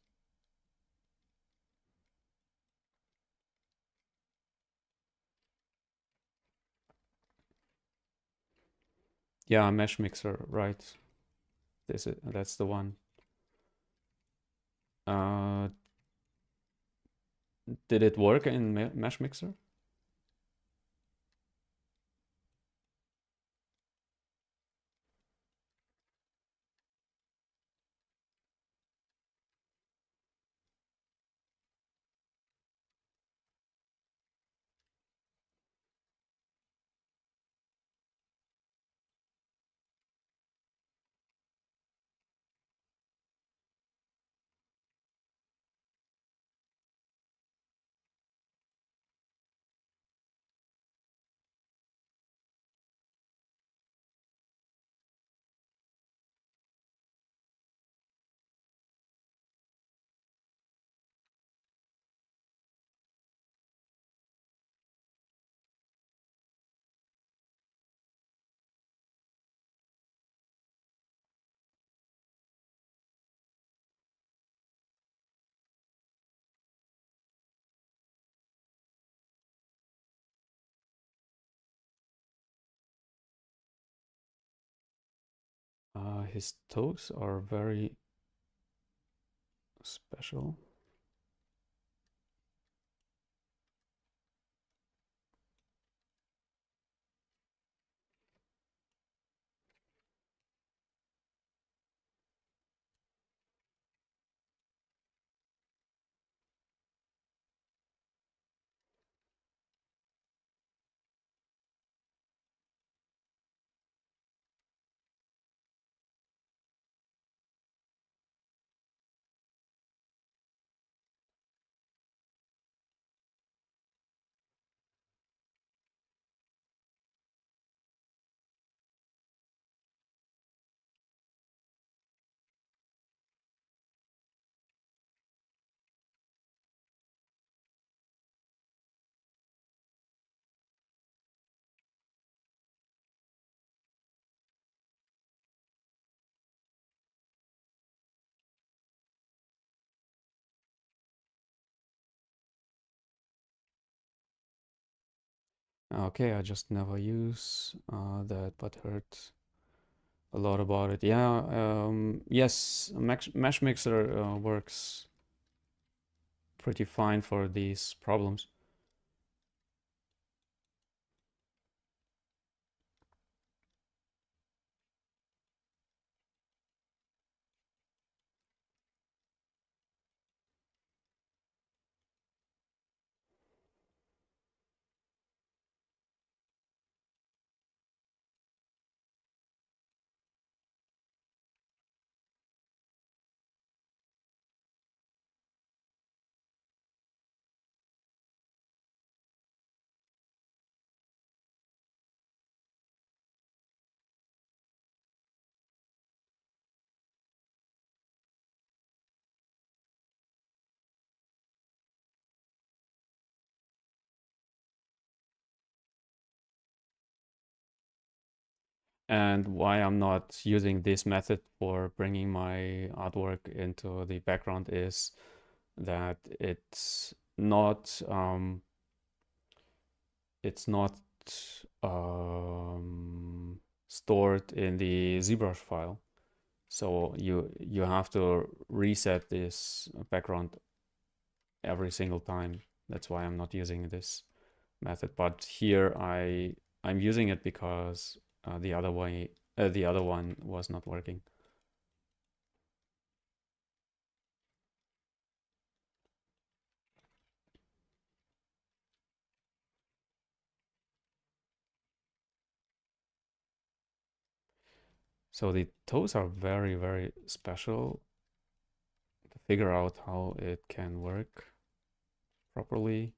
Yeah, mesh mixer, right. That's the one. Uh, did it work in mesh mixer? His toes are very special. Okay, I just never use that, but heard a lot about it. Yeah, yes, Mesh Mixer works pretty fine for these problems. And why I'm not using this method for bringing my artwork into the background is that it's not stored in the ZBrush file. So you have to reset this background every single time. That's why I'm not using this method. But here I'm using it because the other one was not working. So the toes are very, very special to figure out how it can work properly.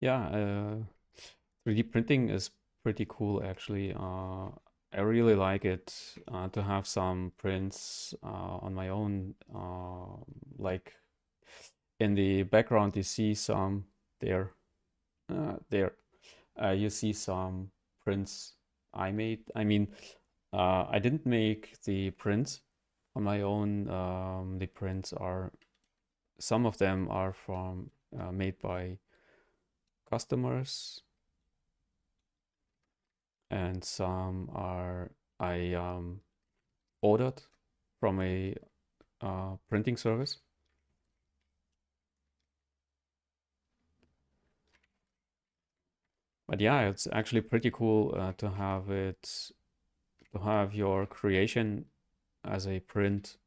Yeah, 3D printing is pretty cool actually. I really like it to have some prints on my own. Like in the background, you see some there, there. You see some prints I made. I mean, I didn't make the prints on my own. The prints are, some of them are from made by customers, and some are I ordered from a printing service. But yeah, it's actually pretty cool to have it, to have your creation as a print.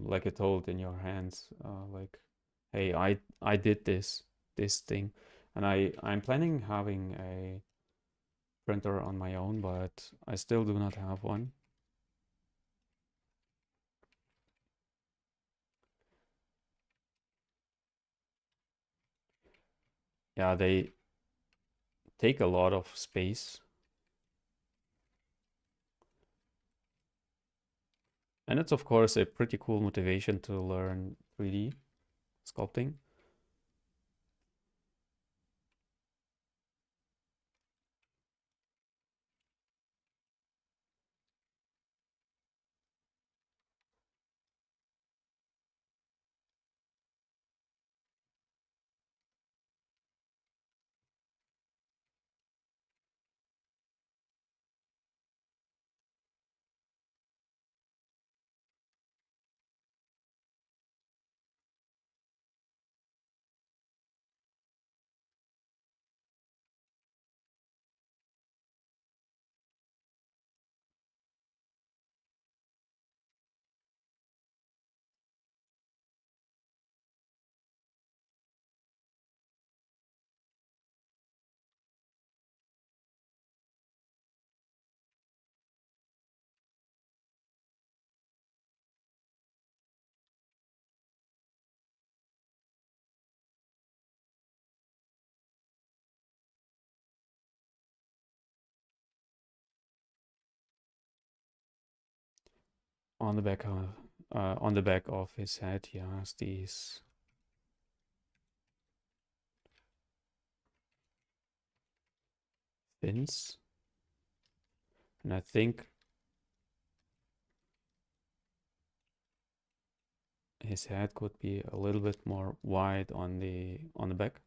Like it hold in your hands, like, hey, I did this thing, and I'm planning having a printer on my own, but I still do not have one. Yeah, they take a lot of space, and it's of course a pretty cool motivation to learn 3D sculpting. On the back of his head, he has these fins, and I think his head could be a little bit more wide on the back.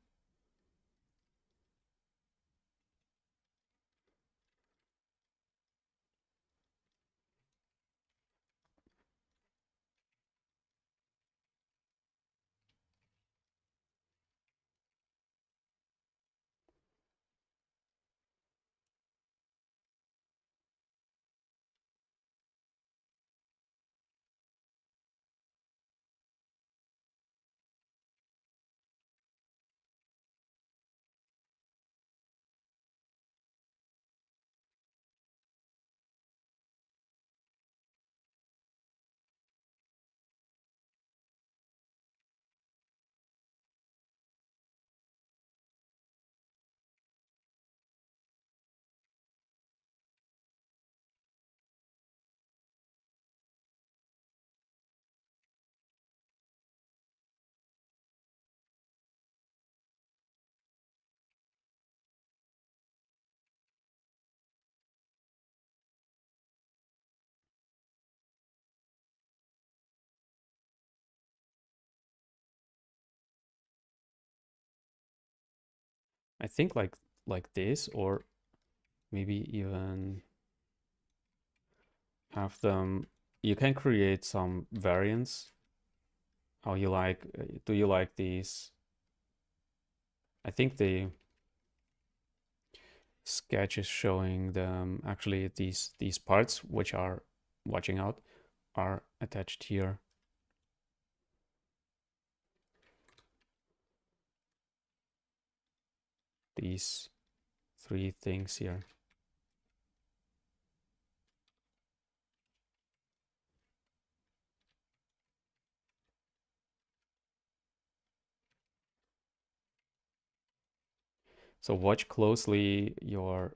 I think like this, or maybe even have them. You can create some variants. How you like? Do you like these? I think the sketch is showing them actually these parts which are watching out are attached here. These three things here. So watch closely your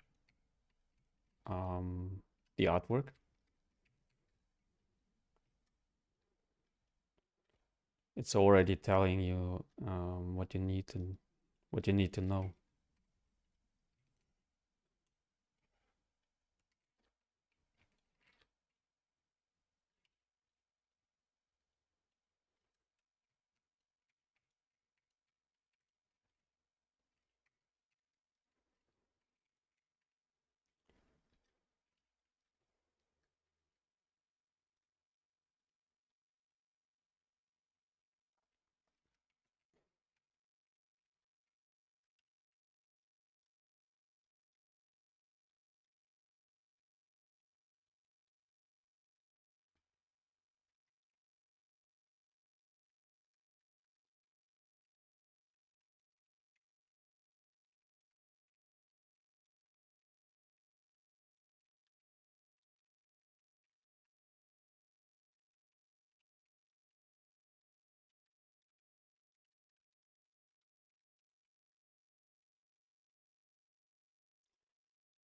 um, the artwork. It's already telling you what you need to know.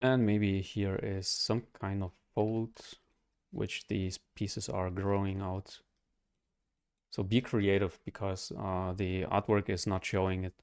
And maybe here is some kind of fold which these pieces are growing out. So be creative because the artwork is not showing it.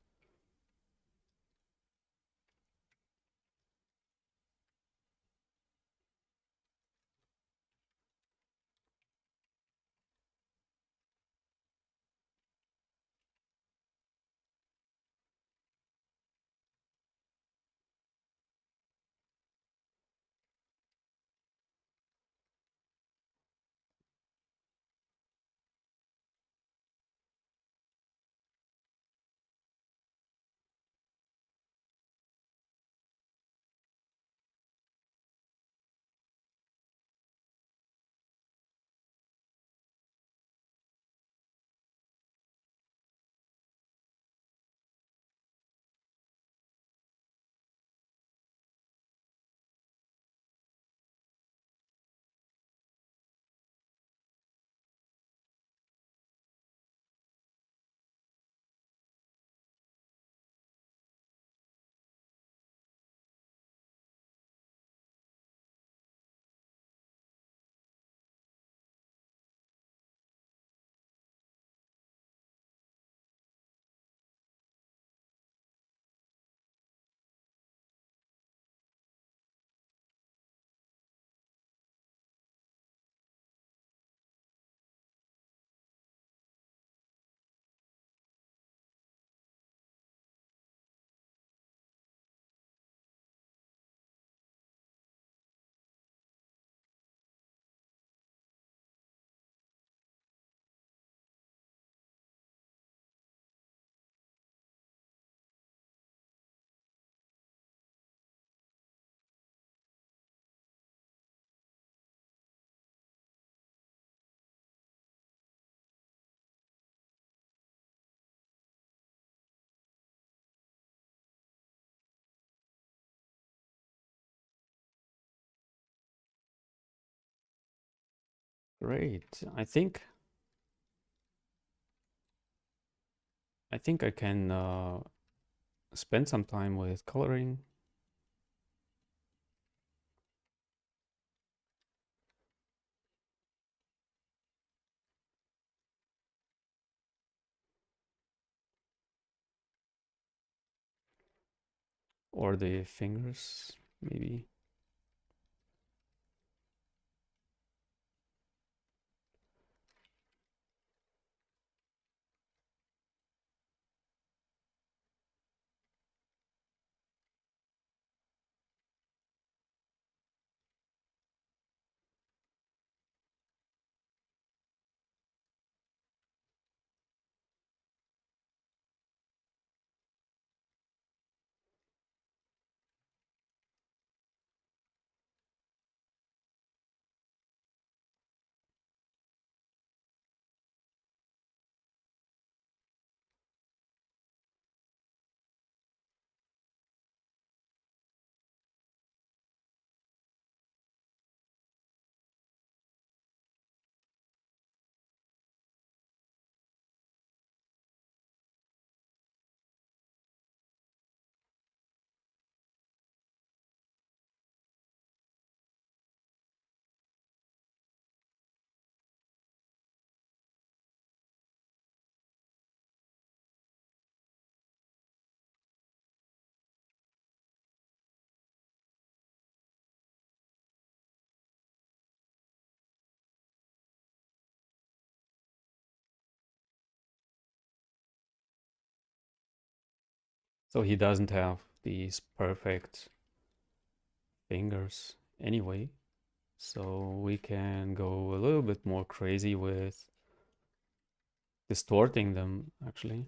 Great. I think I can spend some time with coloring. Or the fingers, maybe. So he doesn't have these perfect fingers anyway. So we can go a little bit more crazy with distorting them, actually.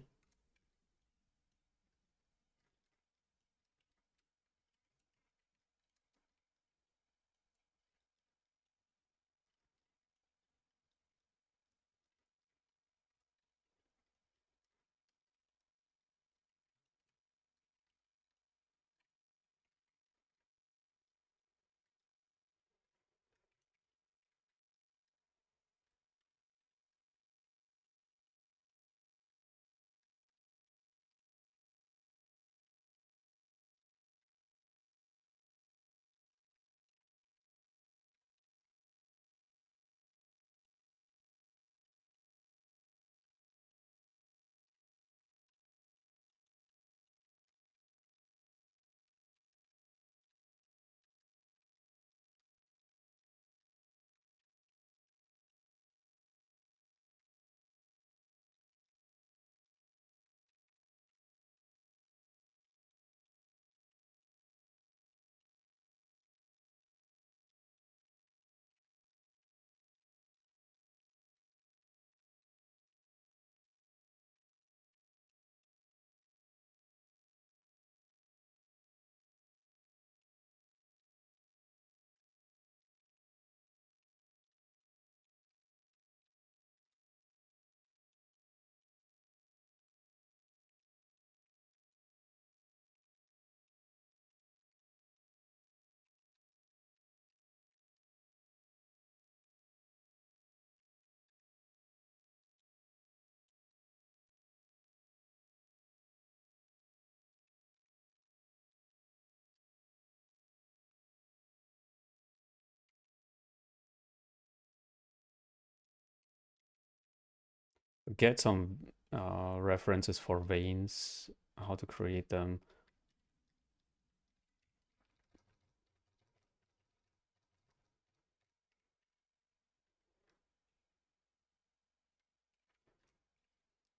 Get some references for veins, how to create them.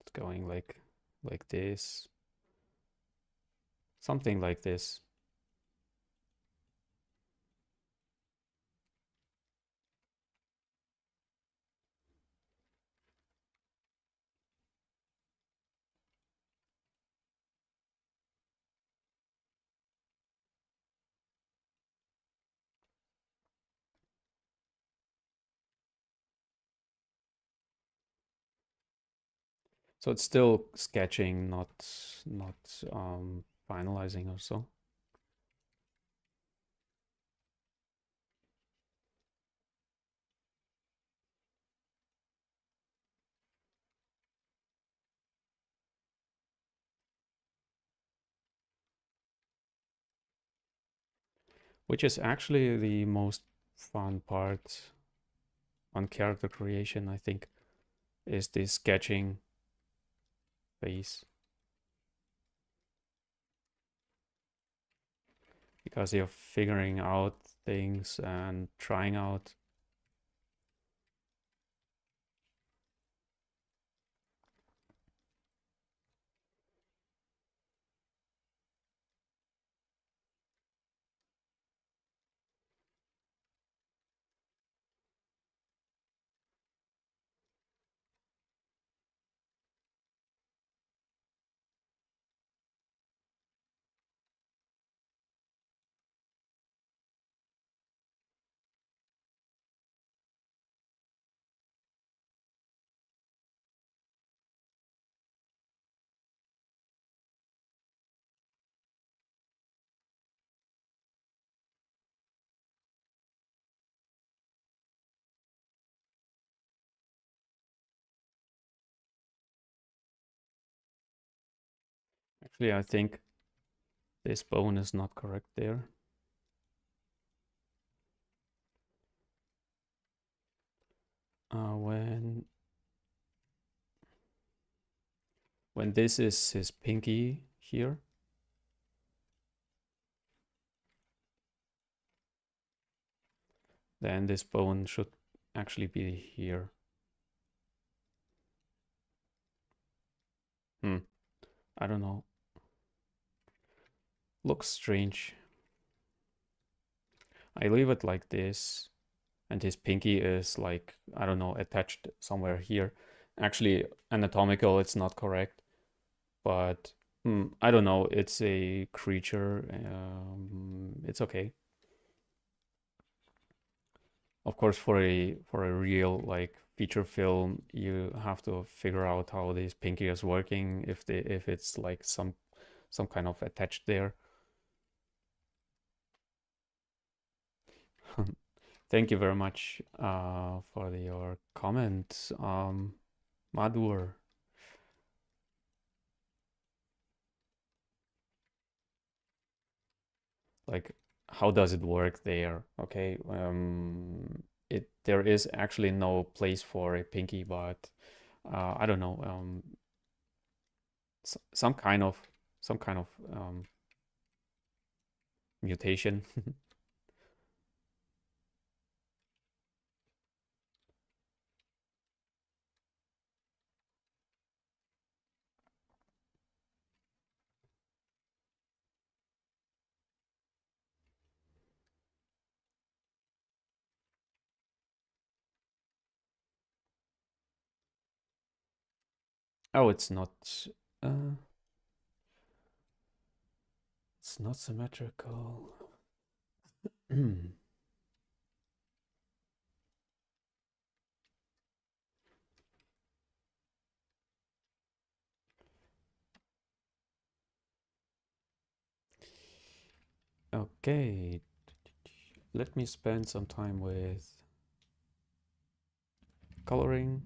It's going like this, something like this. So it's still sketching, not finalizing or so. Which is actually the most fun part on character creation, I think, is the sketching phase. Because you're figuring out things and trying out. Actually, I think this bone is not correct there. When this is his pinky here, then this bone should actually be here. I don't know. Looks strange. I leave it like this, and his pinky is like, I don't know, attached somewhere here. Actually, anatomical, it's not correct, but I don't know. It's a creature. It's okay. Of course, for a real like feature film, you have to figure out how this pinky is working, if it's like some kind of attached there. Thank you very much for your comment, Madur. Like, how does it work there? Okay, there is actually no place for a pinky, but I don't know, some kind of some kind of mutation. Oh, uh, it's not symmetrical. Okay, let me spend some time with coloring.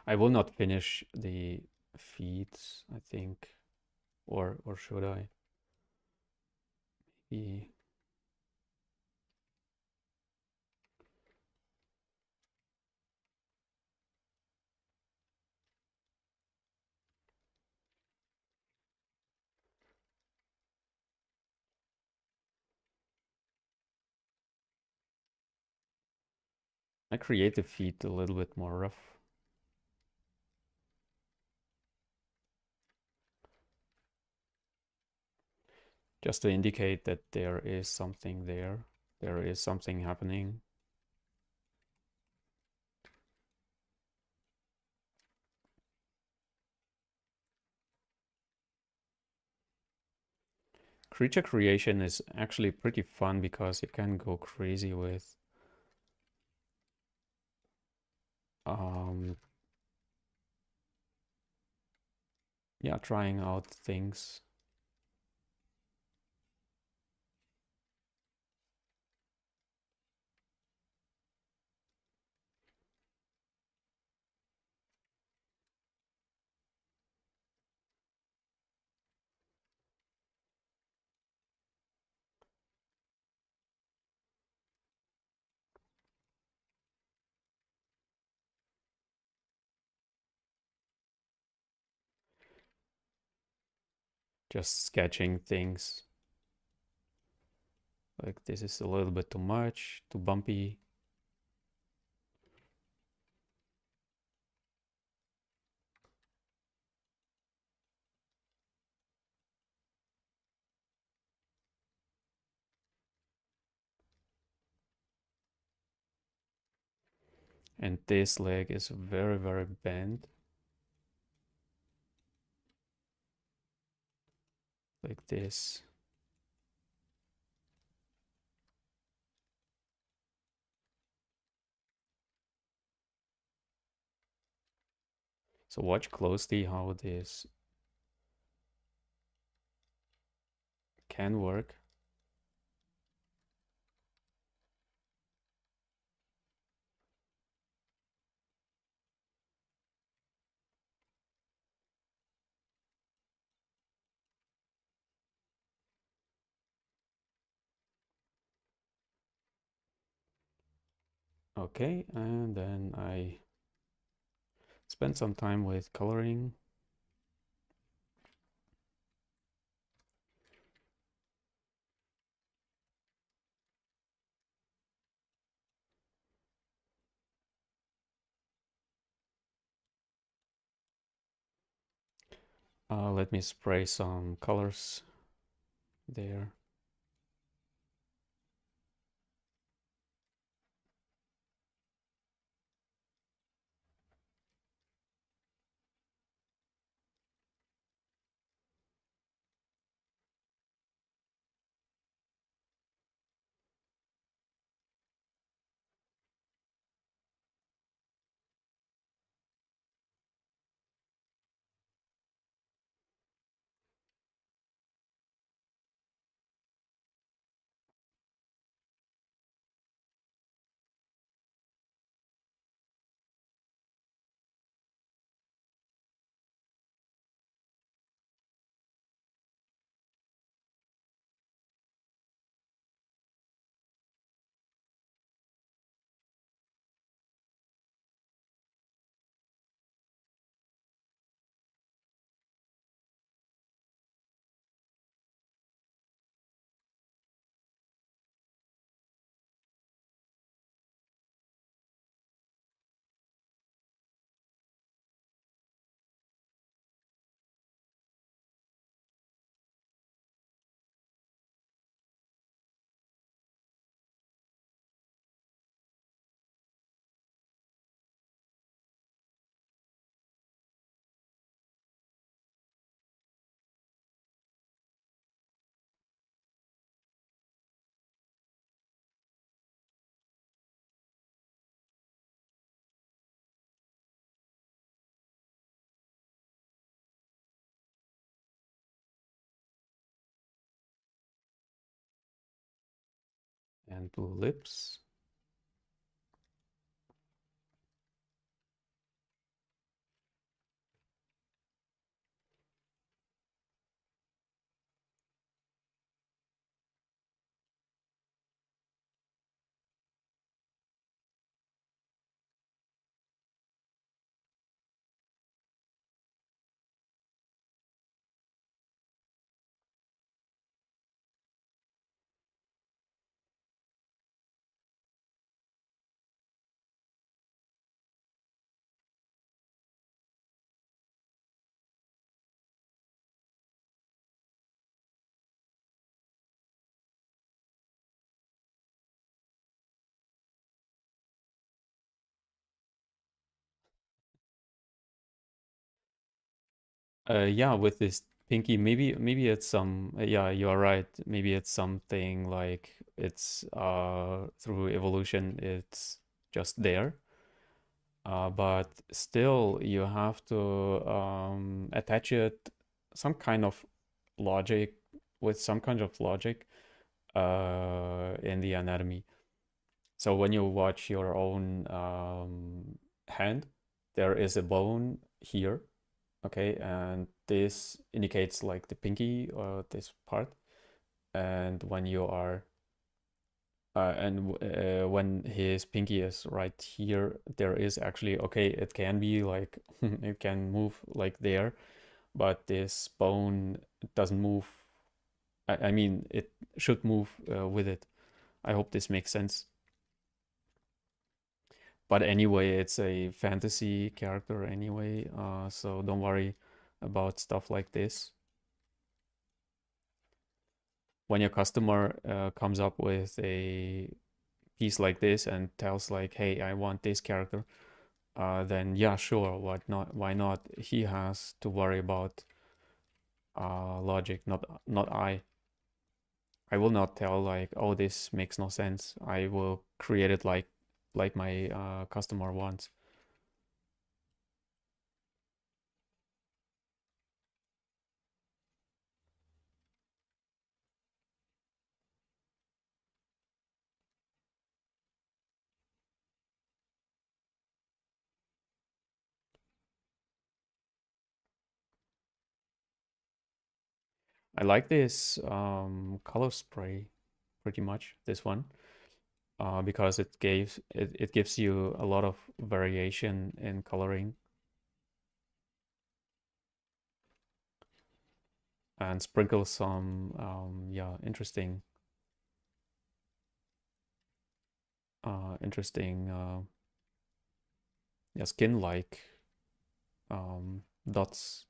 I will not finish the feet, I think, or should I? Maybe I create the feet a little bit more rough, just to indicate that there is something there. There is something happening. Creature creation is actually pretty fun because you can go crazy with um yeah, trying out things. Just sketching things. Like this is a little bit too much, too bumpy. And this leg is very, very bent. Like this. So watch closely how this can work. Okay, and then I spend some time with coloring. Let me spray some colors there. And blue lips. Yeah, with this pinky, maybe it's some, yeah, you are right. Maybe it's something like it's through evolution, it's just there. But still, you have to attach it some kind of logic with some kind of logic in the anatomy. So when you watch your own hand, there is a bone here, okay, and this indicates like the pinky or this part. And when you are when his pinky is right here, there is actually, okay, it can be like it can move like there, but this bone doesn't move. I mean, it should move with it. I hope this makes sense. But anyway, it's a fantasy character anyway, so don't worry about stuff like this. When your customer comes up with a piece like this and tells like, hey, I want this character, then yeah, sure, what not? Why not? He has to worry about logic, not I. I will not tell like, oh, this makes no sense. I will create it like my customer wants. I like this color spray pretty much. This one. because it gives you a lot of variation in coloring and sprinkle some yeah interesting yeah skin like dots.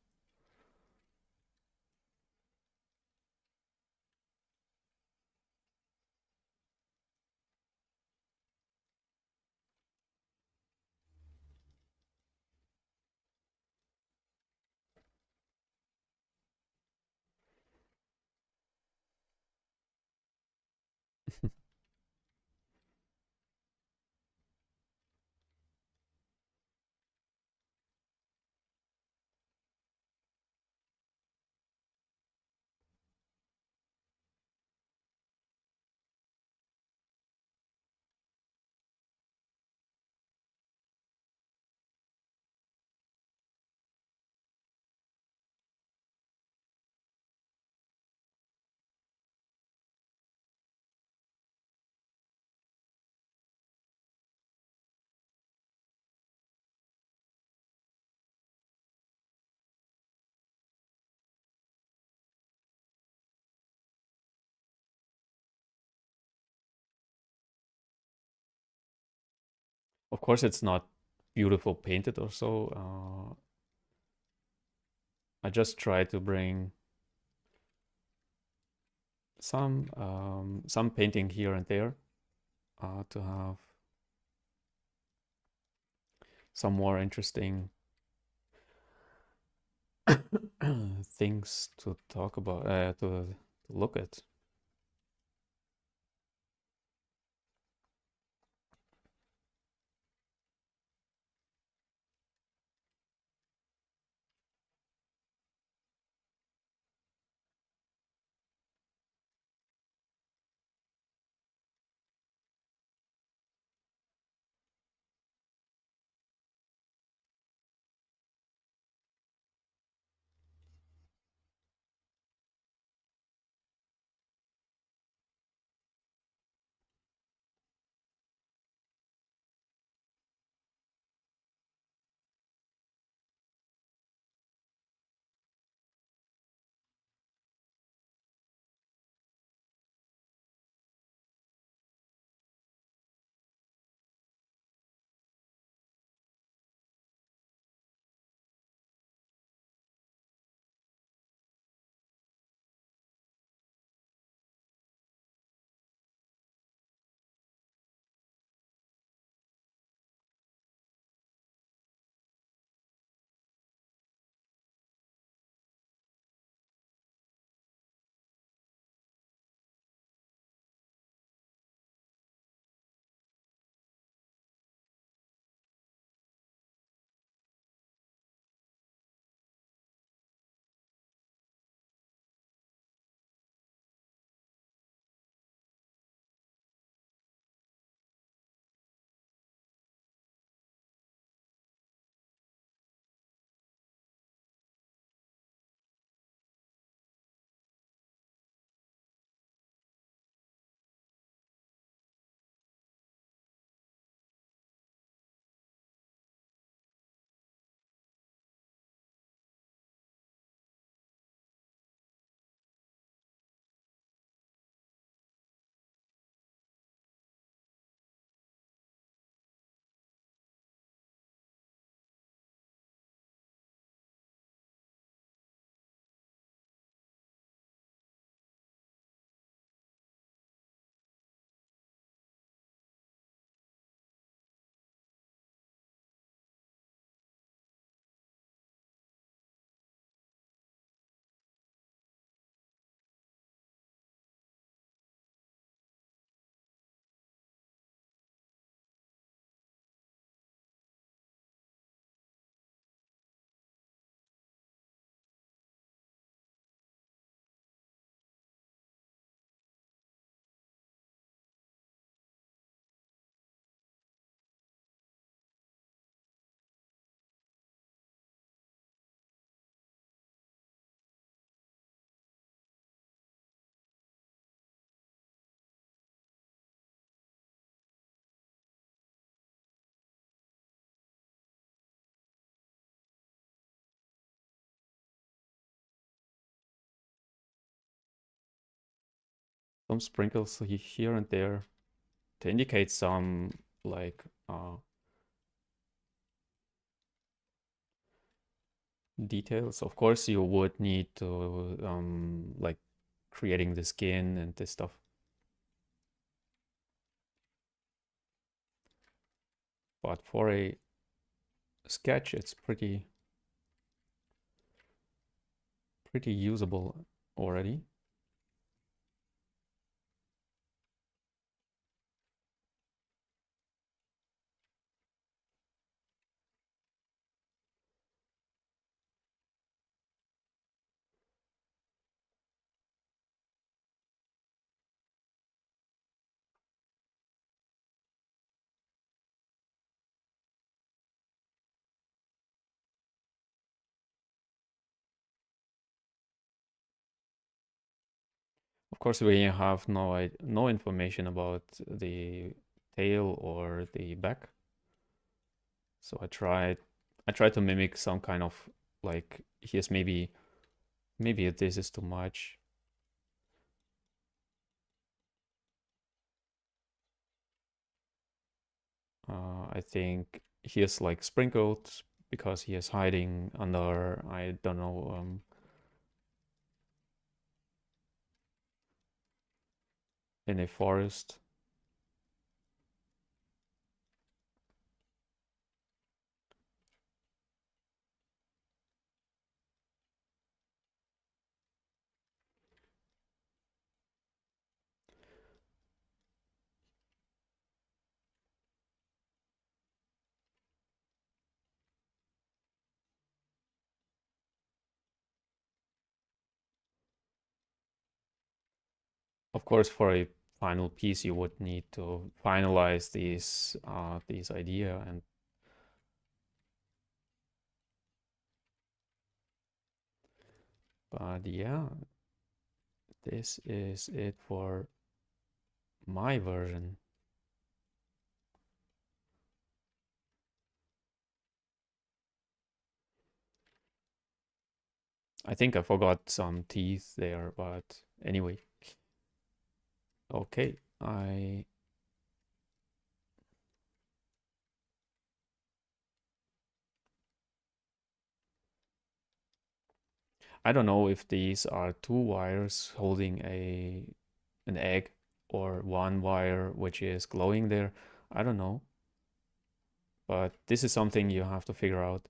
Of course, it's not beautiful painted or so. I just try to bring some painting here and there to have some more interesting things to talk about, to look at. some sprinkles here and there to indicate some like details. Of course, you would need to like creating the skin and this stuff. But for a sketch, it's pretty usable already. Of course, we have no information about the tail or the back. So I tried to mimic some kind of like here's maybe this is too much. I think he is like sprinkled because he is hiding under, I don't know, in a forest. Of course, for a final piece, you would need to finalize these idea and but yeah, this is it for my version. I think I forgot some teeth there, but anyway. Okay, I don't know if these are two wires holding an egg or one wire which is glowing there. I don't know, but this is something you have to figure out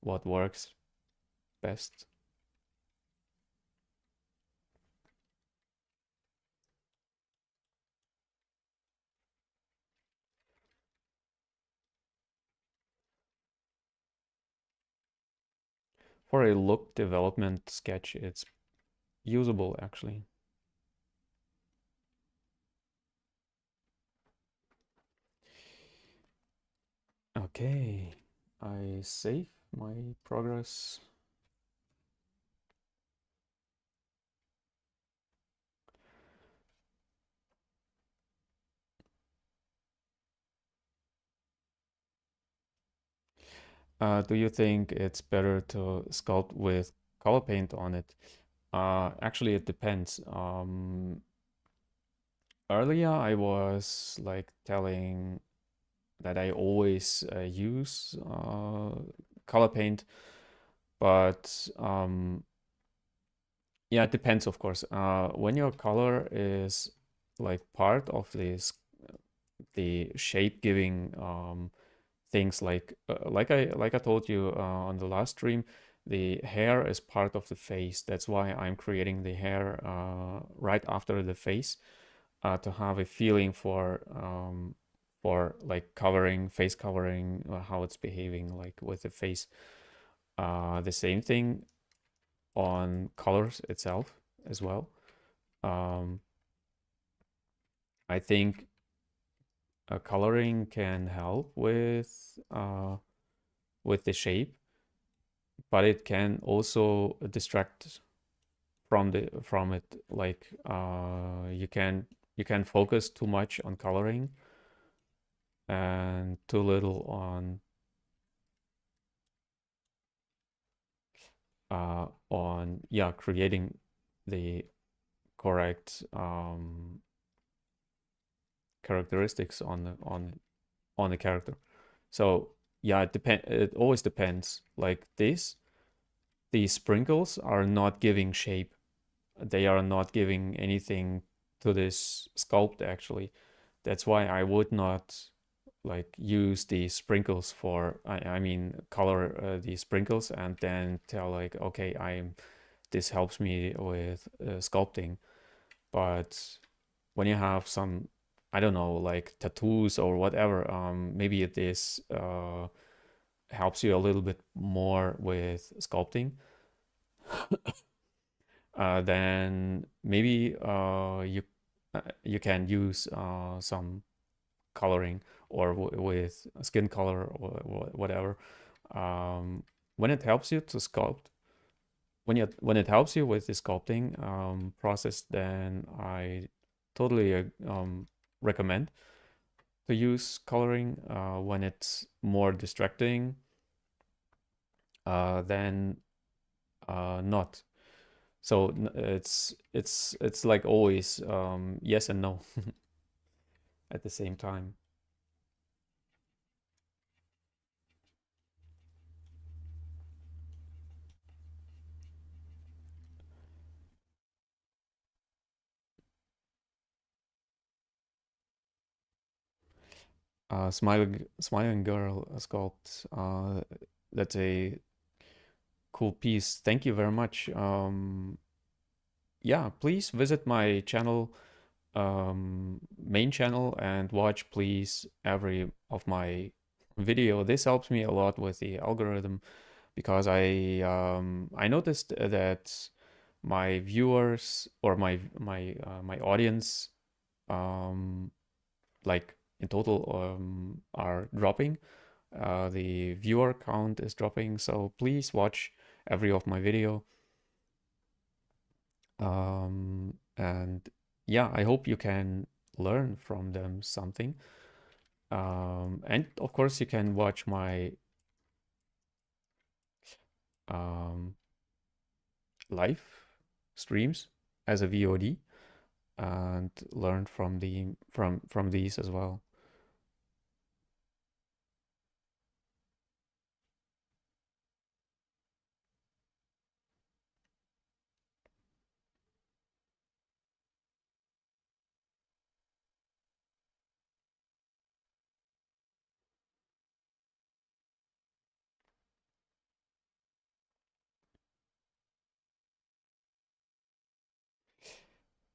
what works best. For a look development sketch, it's usable actually. Okay, I save my progress. Do you think it's better to sculpt with color paint on it? Actually, it depends. Earlier, I was like telling that I always use color paint, but yeah, it depends, of course. When your color is like part of the shape giving things like I told you on the last stream, the hair is part of the face. That's why I'm creating the hair right after the face to have a feeling for like covering, face covering, how it's behaving like with the face. The same thing on colors itself as well. Um, I think coloring can help with the shape, but it can also distract from it. Like you can focus too much on coloring and too little on yeah creating the correct characteristics on the character. So yeah, it always depends. Like these sprinkles are not giving shape. They are not giving anything to this sculpt actually. That's why I would not like use the sprinkles for I mean color the sprinkles and then tell like okay this helps me with sculpting. But when you have some, I don't know, like tattoos or whatever, maybe it is helps you a little bit more with sculpting. Then maybe you can use some coloring or with skin color or whatever. Um, when it helps you to sculpt, when it helps you with the sculpting process, then I totally recommend to use coloring. When it's more distracting, then not. So it's like always yes and no at the same time. Smiling girl sculpt. That's a cool piece. Thank you very much. Yeah, please visit my channel, main channel, and watch please every of my video. This helps me a lot with the algorithm because I noticed that my viewers or my audience um, like in total are dropping. The viewer count is dropping, so please watch every of my video. And yeah, I hope you can learn from them something. And of course, you can watch my um, live streams as a VOD and learn from from these as well.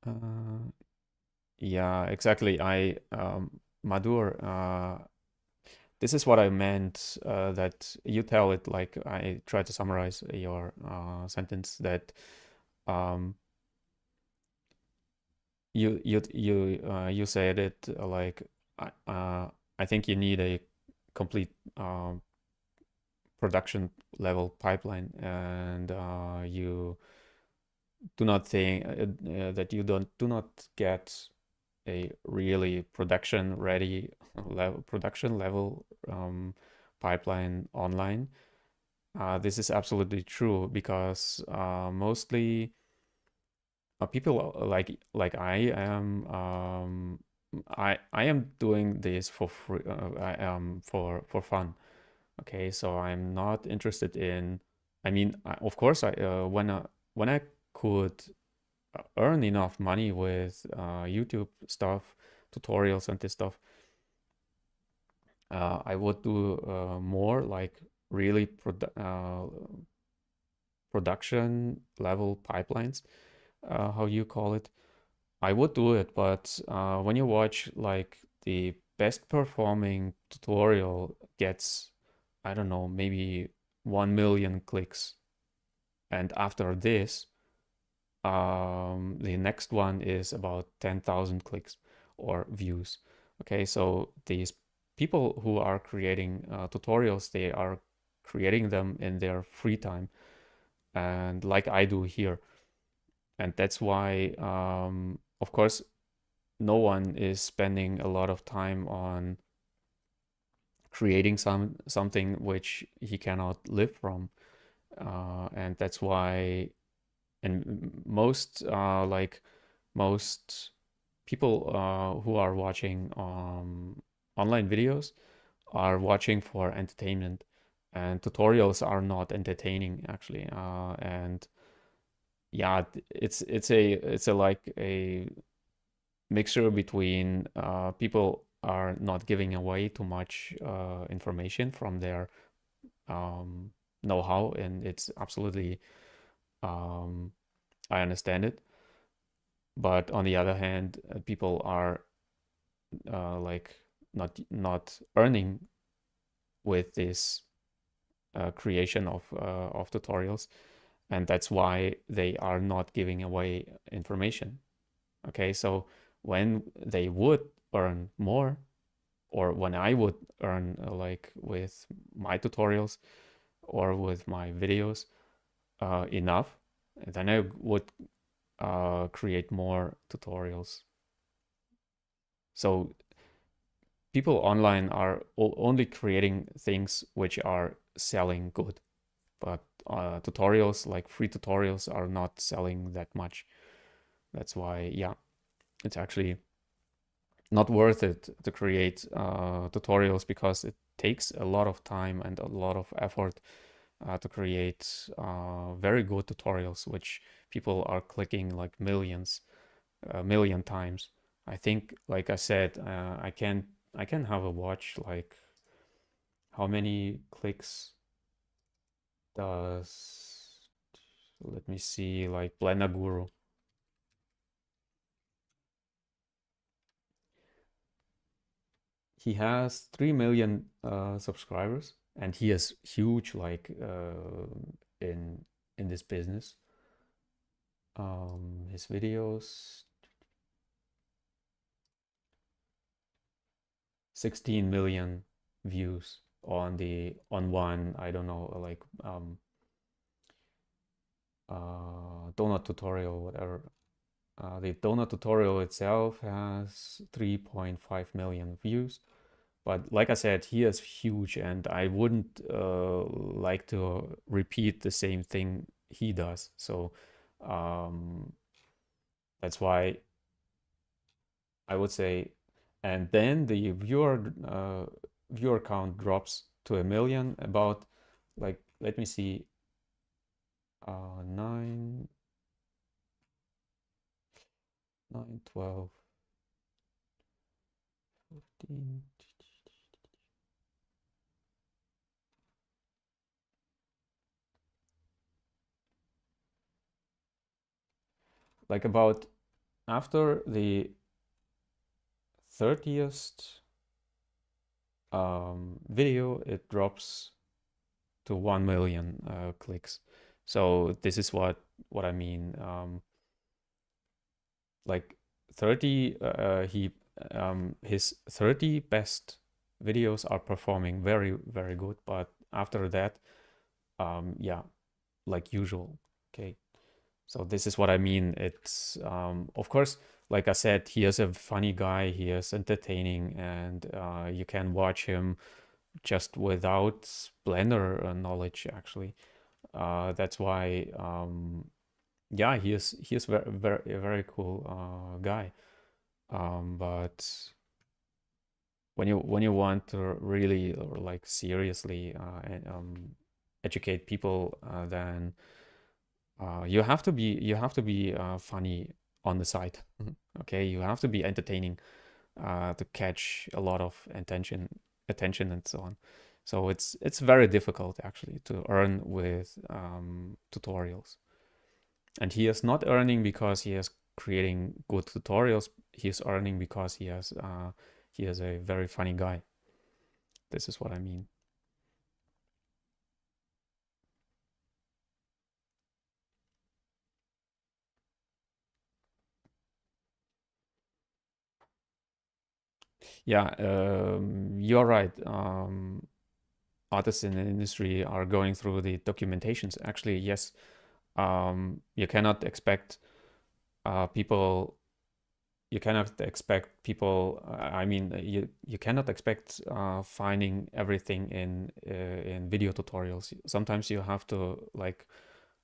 Uh, yeah, exactly. Madur, this is what I meant, that you tell it like I try to summarize your sentence that um, you said it like I think you need a complete production level pipeline, and you do not think that you do not get a really production level pipeline online. This is absolutely true because mostly people like I am I am doing this for free for fun. Okay, so I'm not interested in. I mean, of course, when I could earn enough money with YouTube stuff, tutorials and this stuff, I would do more like really production level pipelines, how you call it. I would do it, but when you watch like the best performing tutorial gets, I don't know, maybe 1 million clicks. And after this, the next one is about 10,000 clicks or views. Okay, so these people who are creating tutorials, they are creating them in their free time, and like I do here. And that's why, of course, no one is spending a lot of time on creating something which he cannot live from. And that's why, and most most people who are watching online videos are watching for entertainment, and tutorials are not entertaining actually. And yeah, it's a like a mixture between people are not giving away too much information from their know-how, and it's absolutely I understand it. But on the other hand, people are like not earning with this creation of tutorials, and that's why they are not giving away information. Okay, so when they would earn more, or when I would earn like with my tutorials or with my videos enough, then I would create more tutorials. So people online are only creating things which are selling good, but tutorials, like free tutorials, are not selling that much. That's why, yeah, it's actually not worth it to create tutorials, because it takes a lot of time and a lot of effort to create very good tutorials, which people are clicking like millions, a million times. I think, like I said, I can have a watch like how many clicks does, let me see, like Blender Guru. He has 3 million subscribers, and he is huge like in this business. His videos, 16 million views on one, I don't know, like donut tutorial, whatever. The donut tutorial itself has 3.5 million views. But like I said, he is huge, and I wouldn't like to repeat the same thing he does. So um, that's why I would say, and then the viewer count drops to a million. About, like, let me see, 9, 9, 12, 14. Like about after the 30th video, it drops to 1 million clicks. So this is what I mean. Like 30, his 30 best videos are performing very, very good, but after that, yeah, like usual. Okay, so this is what I mean. It's of course, like I said, he is a funny guy, he is entertaining, and you can watch him just without Blender knowledge actually. That's why yeah, he is very, very, a very cool guy. But when you want to really, or like seriously educate people, then you have to be funny on the side. Okay, you have to be entertaining to catch a lot of attention and so on. So it's very difficult actually to earn with tutorials. And he is not earning because he is creating good tutorials. He is earning because he is a very funny guy. This is what I mean. Yeah, you're right. Artists in the industry are going through the documentations. Actually, yes, you cannot expect people. You cannot expect people. I mean, you cannot expect finding everything in video tutorials. Sometimes you have to like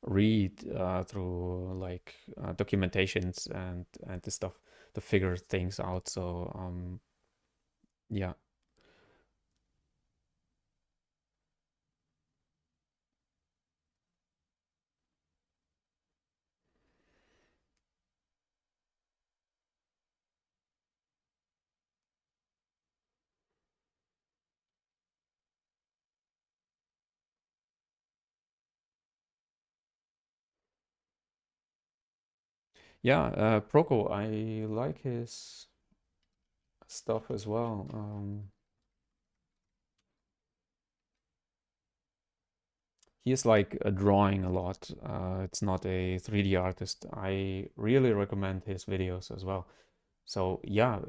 read through like documentations and the stuff to figure things out. So yeah. Yeah, Proco, I like his stuff as well. He is like drawing a lot. It's not a 3D artist. I really recommend his videos as well. So yeah,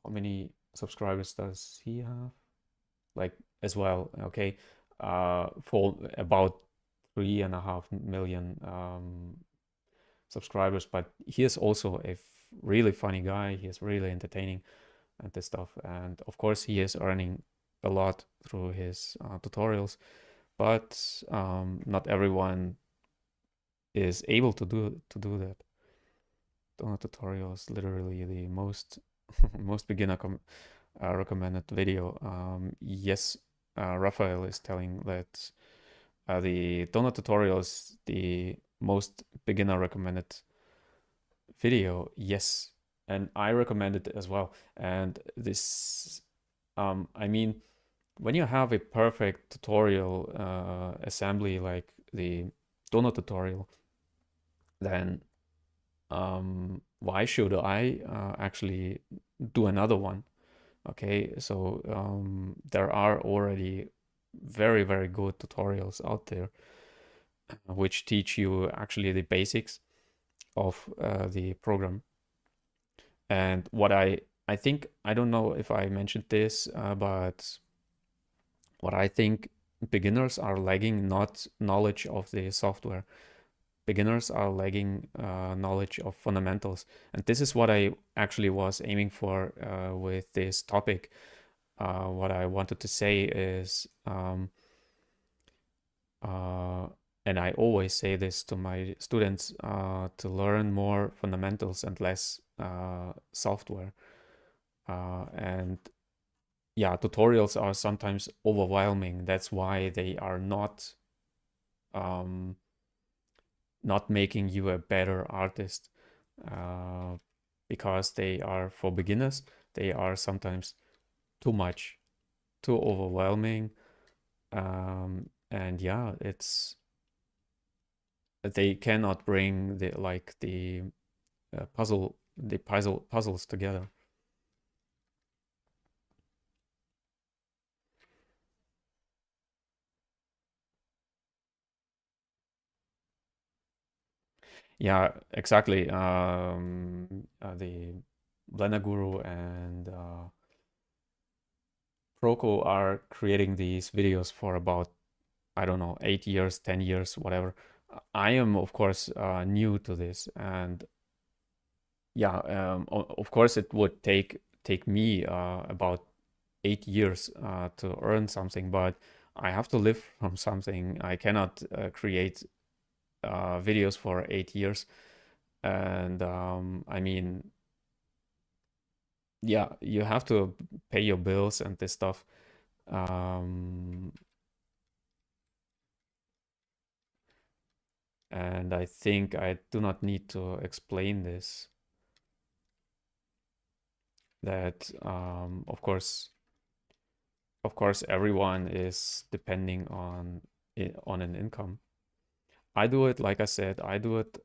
how many subscribers does he have? Like as well, okay, for about 3.5 million subscribers. But he is also a really funny guy. He is really entertaining and this stuff. And of course, he is earning a lot through his tutorials. But not everyone is able to do that. Donut tutorial is literally the most most beginner recommended video. Yes, Raphael is telling that the donut tutorial is the most beginner recommended video. Yes, and I recommend it as well. And this, I mean, when you have a perfect tutorial assembly like the donut tutorial, then why should I actually do another one? Okay, so there are already very, very good tutorials out there which teach you actually the basics of the program. And what I think, I don't know if I mentioned this, but what I think beginners are lagging not knowledge of the software. Beginners are lagging knowledge of fundamentals. And this is what I actually was aiming for with this topic. What I wanted to say is, uh, and I always say this to my students, to learn more fundamentals and less software. And yeah, tutorials are sometimes overwhelming. That's why they are um, not making you a better artist, uh, because they are for beginners. They are sometimes too much, too overwhelming, and yeah, it's they cannot bring the puzzles together. Yeah, exactly. The Blender Guru and Proco are creating these videos for about, I don't know, 8 years, 10 years, whatever. I am, of course, new to this, and yeah, of course, it would take me about 8 years to earn something, but I have to live from something. I cannot create videos for 8 years, and I mean, yeah, you have to pay your bills and this stuff. Um, and I think I do not need to explain this. That of course, everyone is depending on an income. I do it, like I said, I do it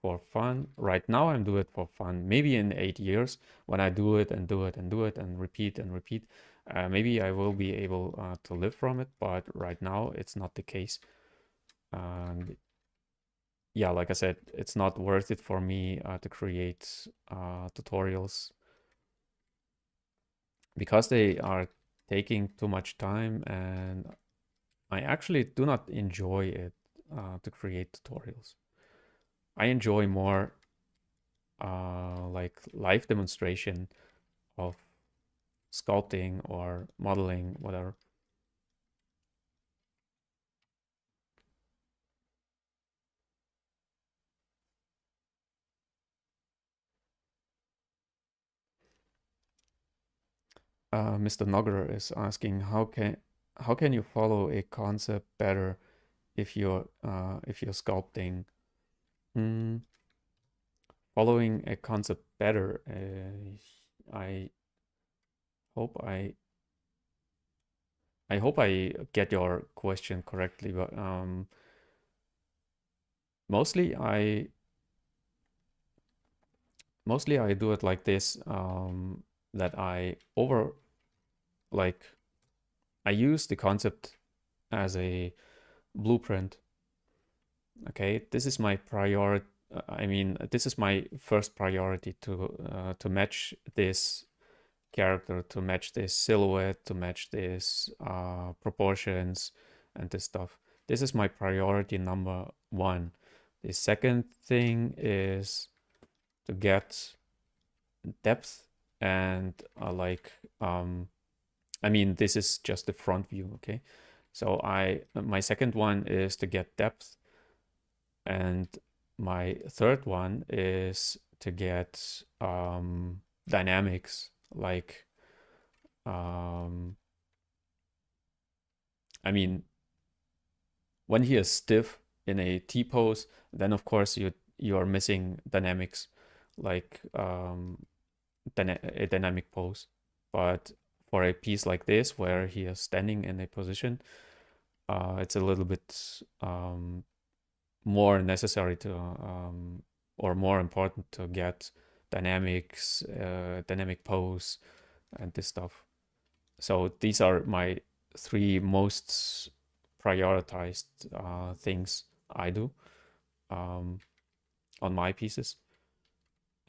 for fun. Right now, I'm doing it for fun. Maybe in 8 years, when I do it and do it and do it and repeat, maybe I will be able to live from it. But right now, it's not the case. And yeah, like I said, it's not worth it for me to create tutorials because they are taking too much time, and I actually do not enjoy it to create tutorials. I enjoy more like live demonstration of sculpting or modeling, whatever. Mr. Nogger is asking how can you follow a concept better if you're sculpting? Mm, following a concept better. I hope I hope I get your question correctly, but mostly I mostly I do it like this, that like I use the concept as a blueprint. Okay, this is my priority. I mean, this is my first priority to match this character, to match this silhouette, to match this proportions and this stuff. This is my priority number one. The second thing is to get depth and I mean, this is just the front view, okay? So my second one is to get depth, and my third one is to get dynamics, like um, I mean, when he is stiff in a T pose, then of course you are missing dynamics, like a dynamic pose. But for a piece like this, where he is standing in a position, it's a little bit more necessary to or more important to get dynamics, dynamic pose, and this stuff. So these are my three most prioritized things I do um, on my pieces,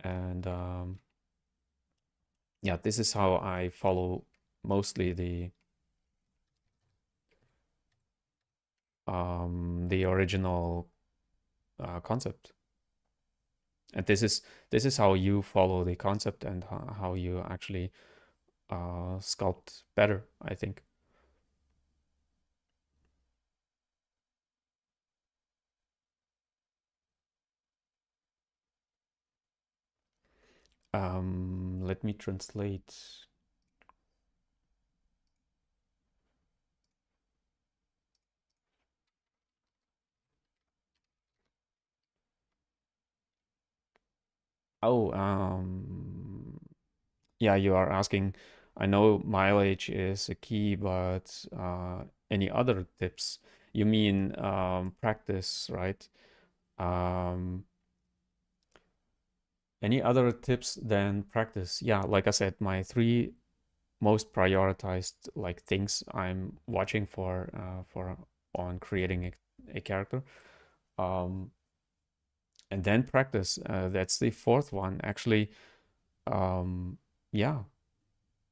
and yeah, this is how I follow mostly the original concept. And this is how you follow the concept and how you actually sculpt better, I think. Let me translate. Oh, yeah, you are asking. I know mileage is a key, but any other tips? You mean practice, right? Um, any other tips than practice? Yeah, like I said, my three most prioritized like things I'm watching for on creating a character. Um, and then practice. That's the fourth one. Actually, yeah,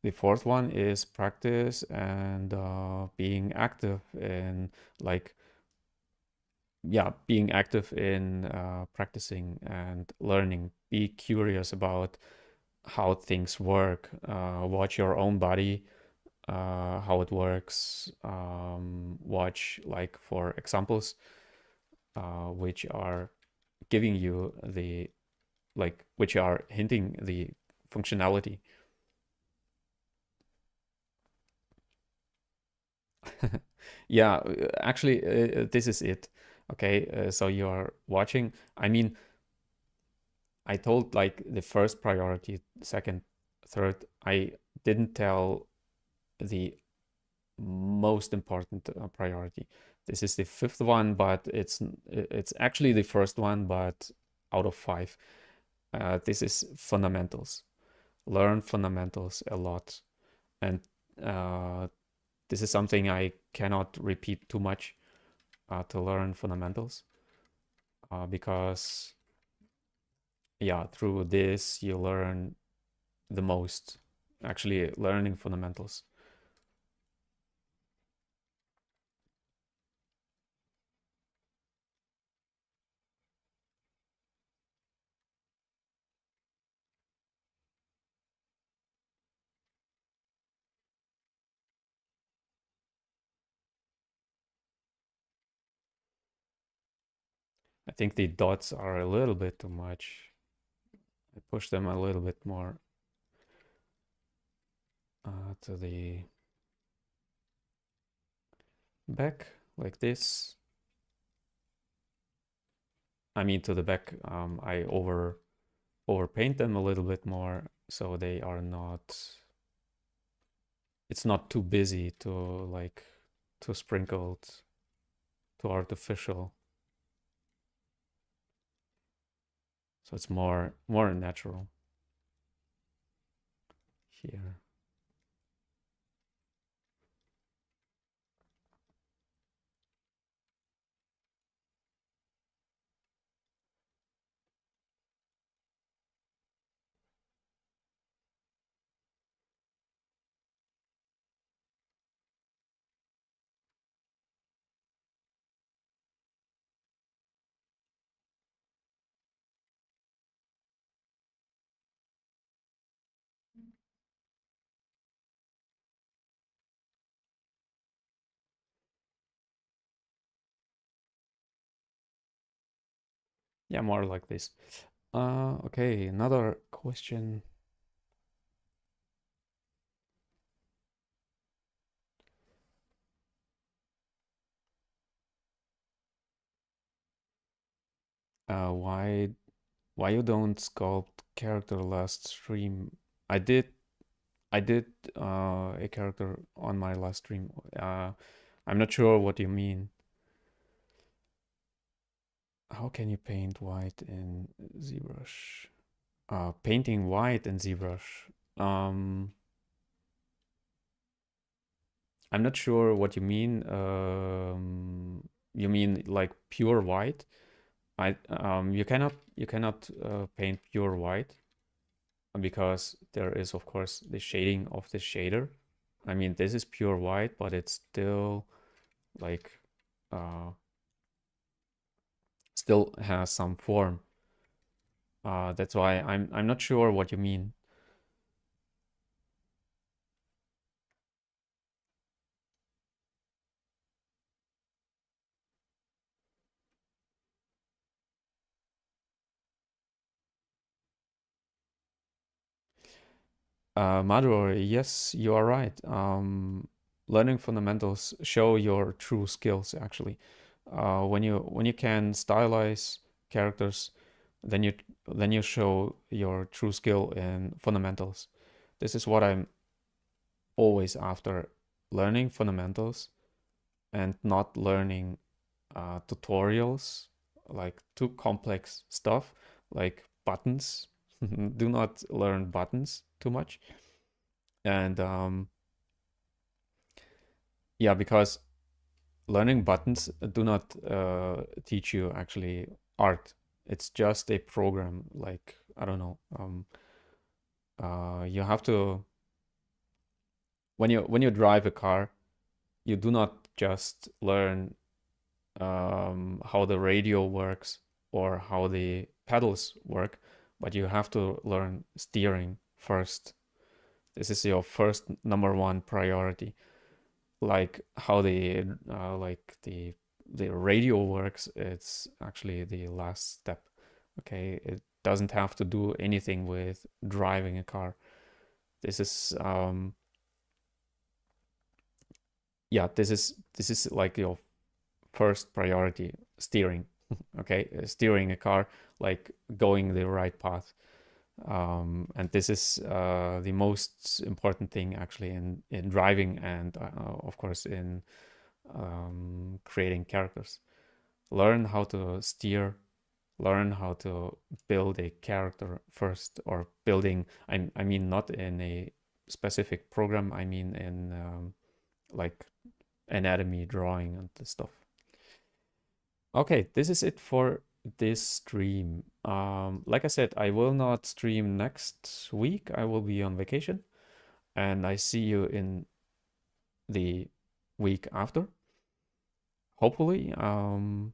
the fourth one is practice and being active in like yeah, being active in practicing and learning. Be curious about how things work. Watch your own body, how it works. Watch like for examples, which are giving you the like which are hinting the functionality. Yeah, actually, this is it. Okay, so you are watching. I mean, I told like the first priority, second, third. I didn't tell the most important priority. This is the fifth one, but it's actually the first one, but out of five. This is fundamentals. Learn fundamentals a lot, and uh, this is something I cannot repeat too much, to learn fundamentals, because yeah, through this you learn the most. Actually, learning fundamentals. I think the dots are a little bit too much. I push them a little bit more. to the back like this. I mean to the back, I overpaint them a little bit more so they are not, it's not too busy to like too sprinkled, too artificial. So it's more natural here. Yeah, more like this. Okay, another question. Uh, why why you don't sculpt character last stream? I did I did a character on my last stream. I'm not sure what you mean. How can you paint white in ZBrush? Painting white in ZBrush. I'm not sure what you mean. You mean like pure white? You cannot paint pure white because there is of course the shading of the shader. I mean this is pure white, but it's still like uh, still has some form. That's why I'm not sure what you mean. Madhur, yes, you are right. Learning fundamentals show your true skills actually. When you can stylize characters, then you show your true skill in fundamentals. This is what I'm always after, learning fundamentals and not learning tutorials like too complex stuff like buttons. Do not learn buttons too much. And yeah, because learning buttons do not teach you actually art. It's just a program. Like I don't know. You have to when you drive a car, you do not just learn how the radio works or how the pedals work, but you have to learn steering first. This is your first number one priority. Like how the radio works, it's actually the last step. Okay, it doesn't have to do anything with driving a car. This is yeah, this is like your first priority, steering. Okay, steering a car, like going the right path. And this is the most important thing actually in driving and of course in creating characters. Learn how to steer, learn how to build a character first, or building, I mean not in a specific program, I mean in like anatomy drawing and the stuff. Okay, this is it for this stream. Like I said, I will not stream next week. I will be on vacation, and I see you in the week after, hopefully. And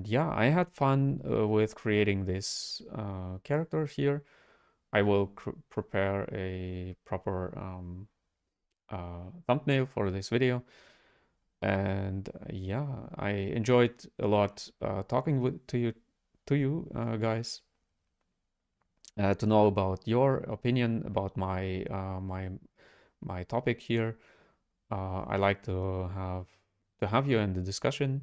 yeah, I had fun with creating this character here. I will prepare a proper thumbnail for this video. And yeah, I enjoyed a lot talking to you guys, to know about your opinion about my my topic here. I like to have you in the discussion.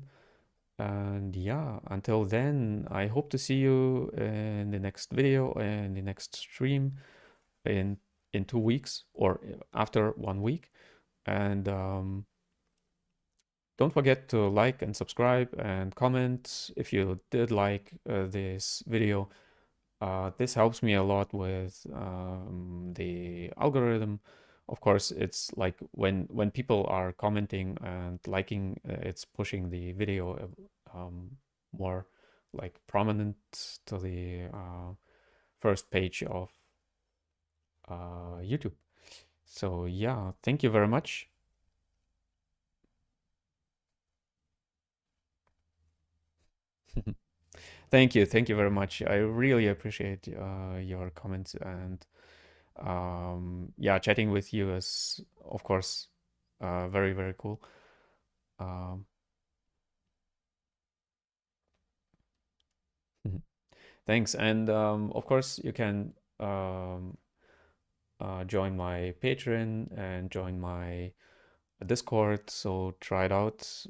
And yeah, until then, I hope to see you in the next video and the next stream in 2 weeks or after 1 week. And don't forget to like and subscribe and comment if you did like this video. This helps me a lot with the algorithm. Of course, it's like when people are commenting and liking, it's pushing the video more like prominent to the first page of YouTube. So yeah, thank you very much. Thank you very much. I really appreciate your comments and yeah, chatting with you is of course very very cool. Um, Thanks, and of course you can join my Patreon and join my Discord. So try it out.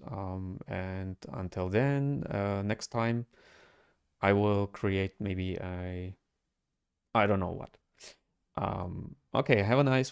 And until then, next time I will create maybe I don't know what. Okay, have a nice one.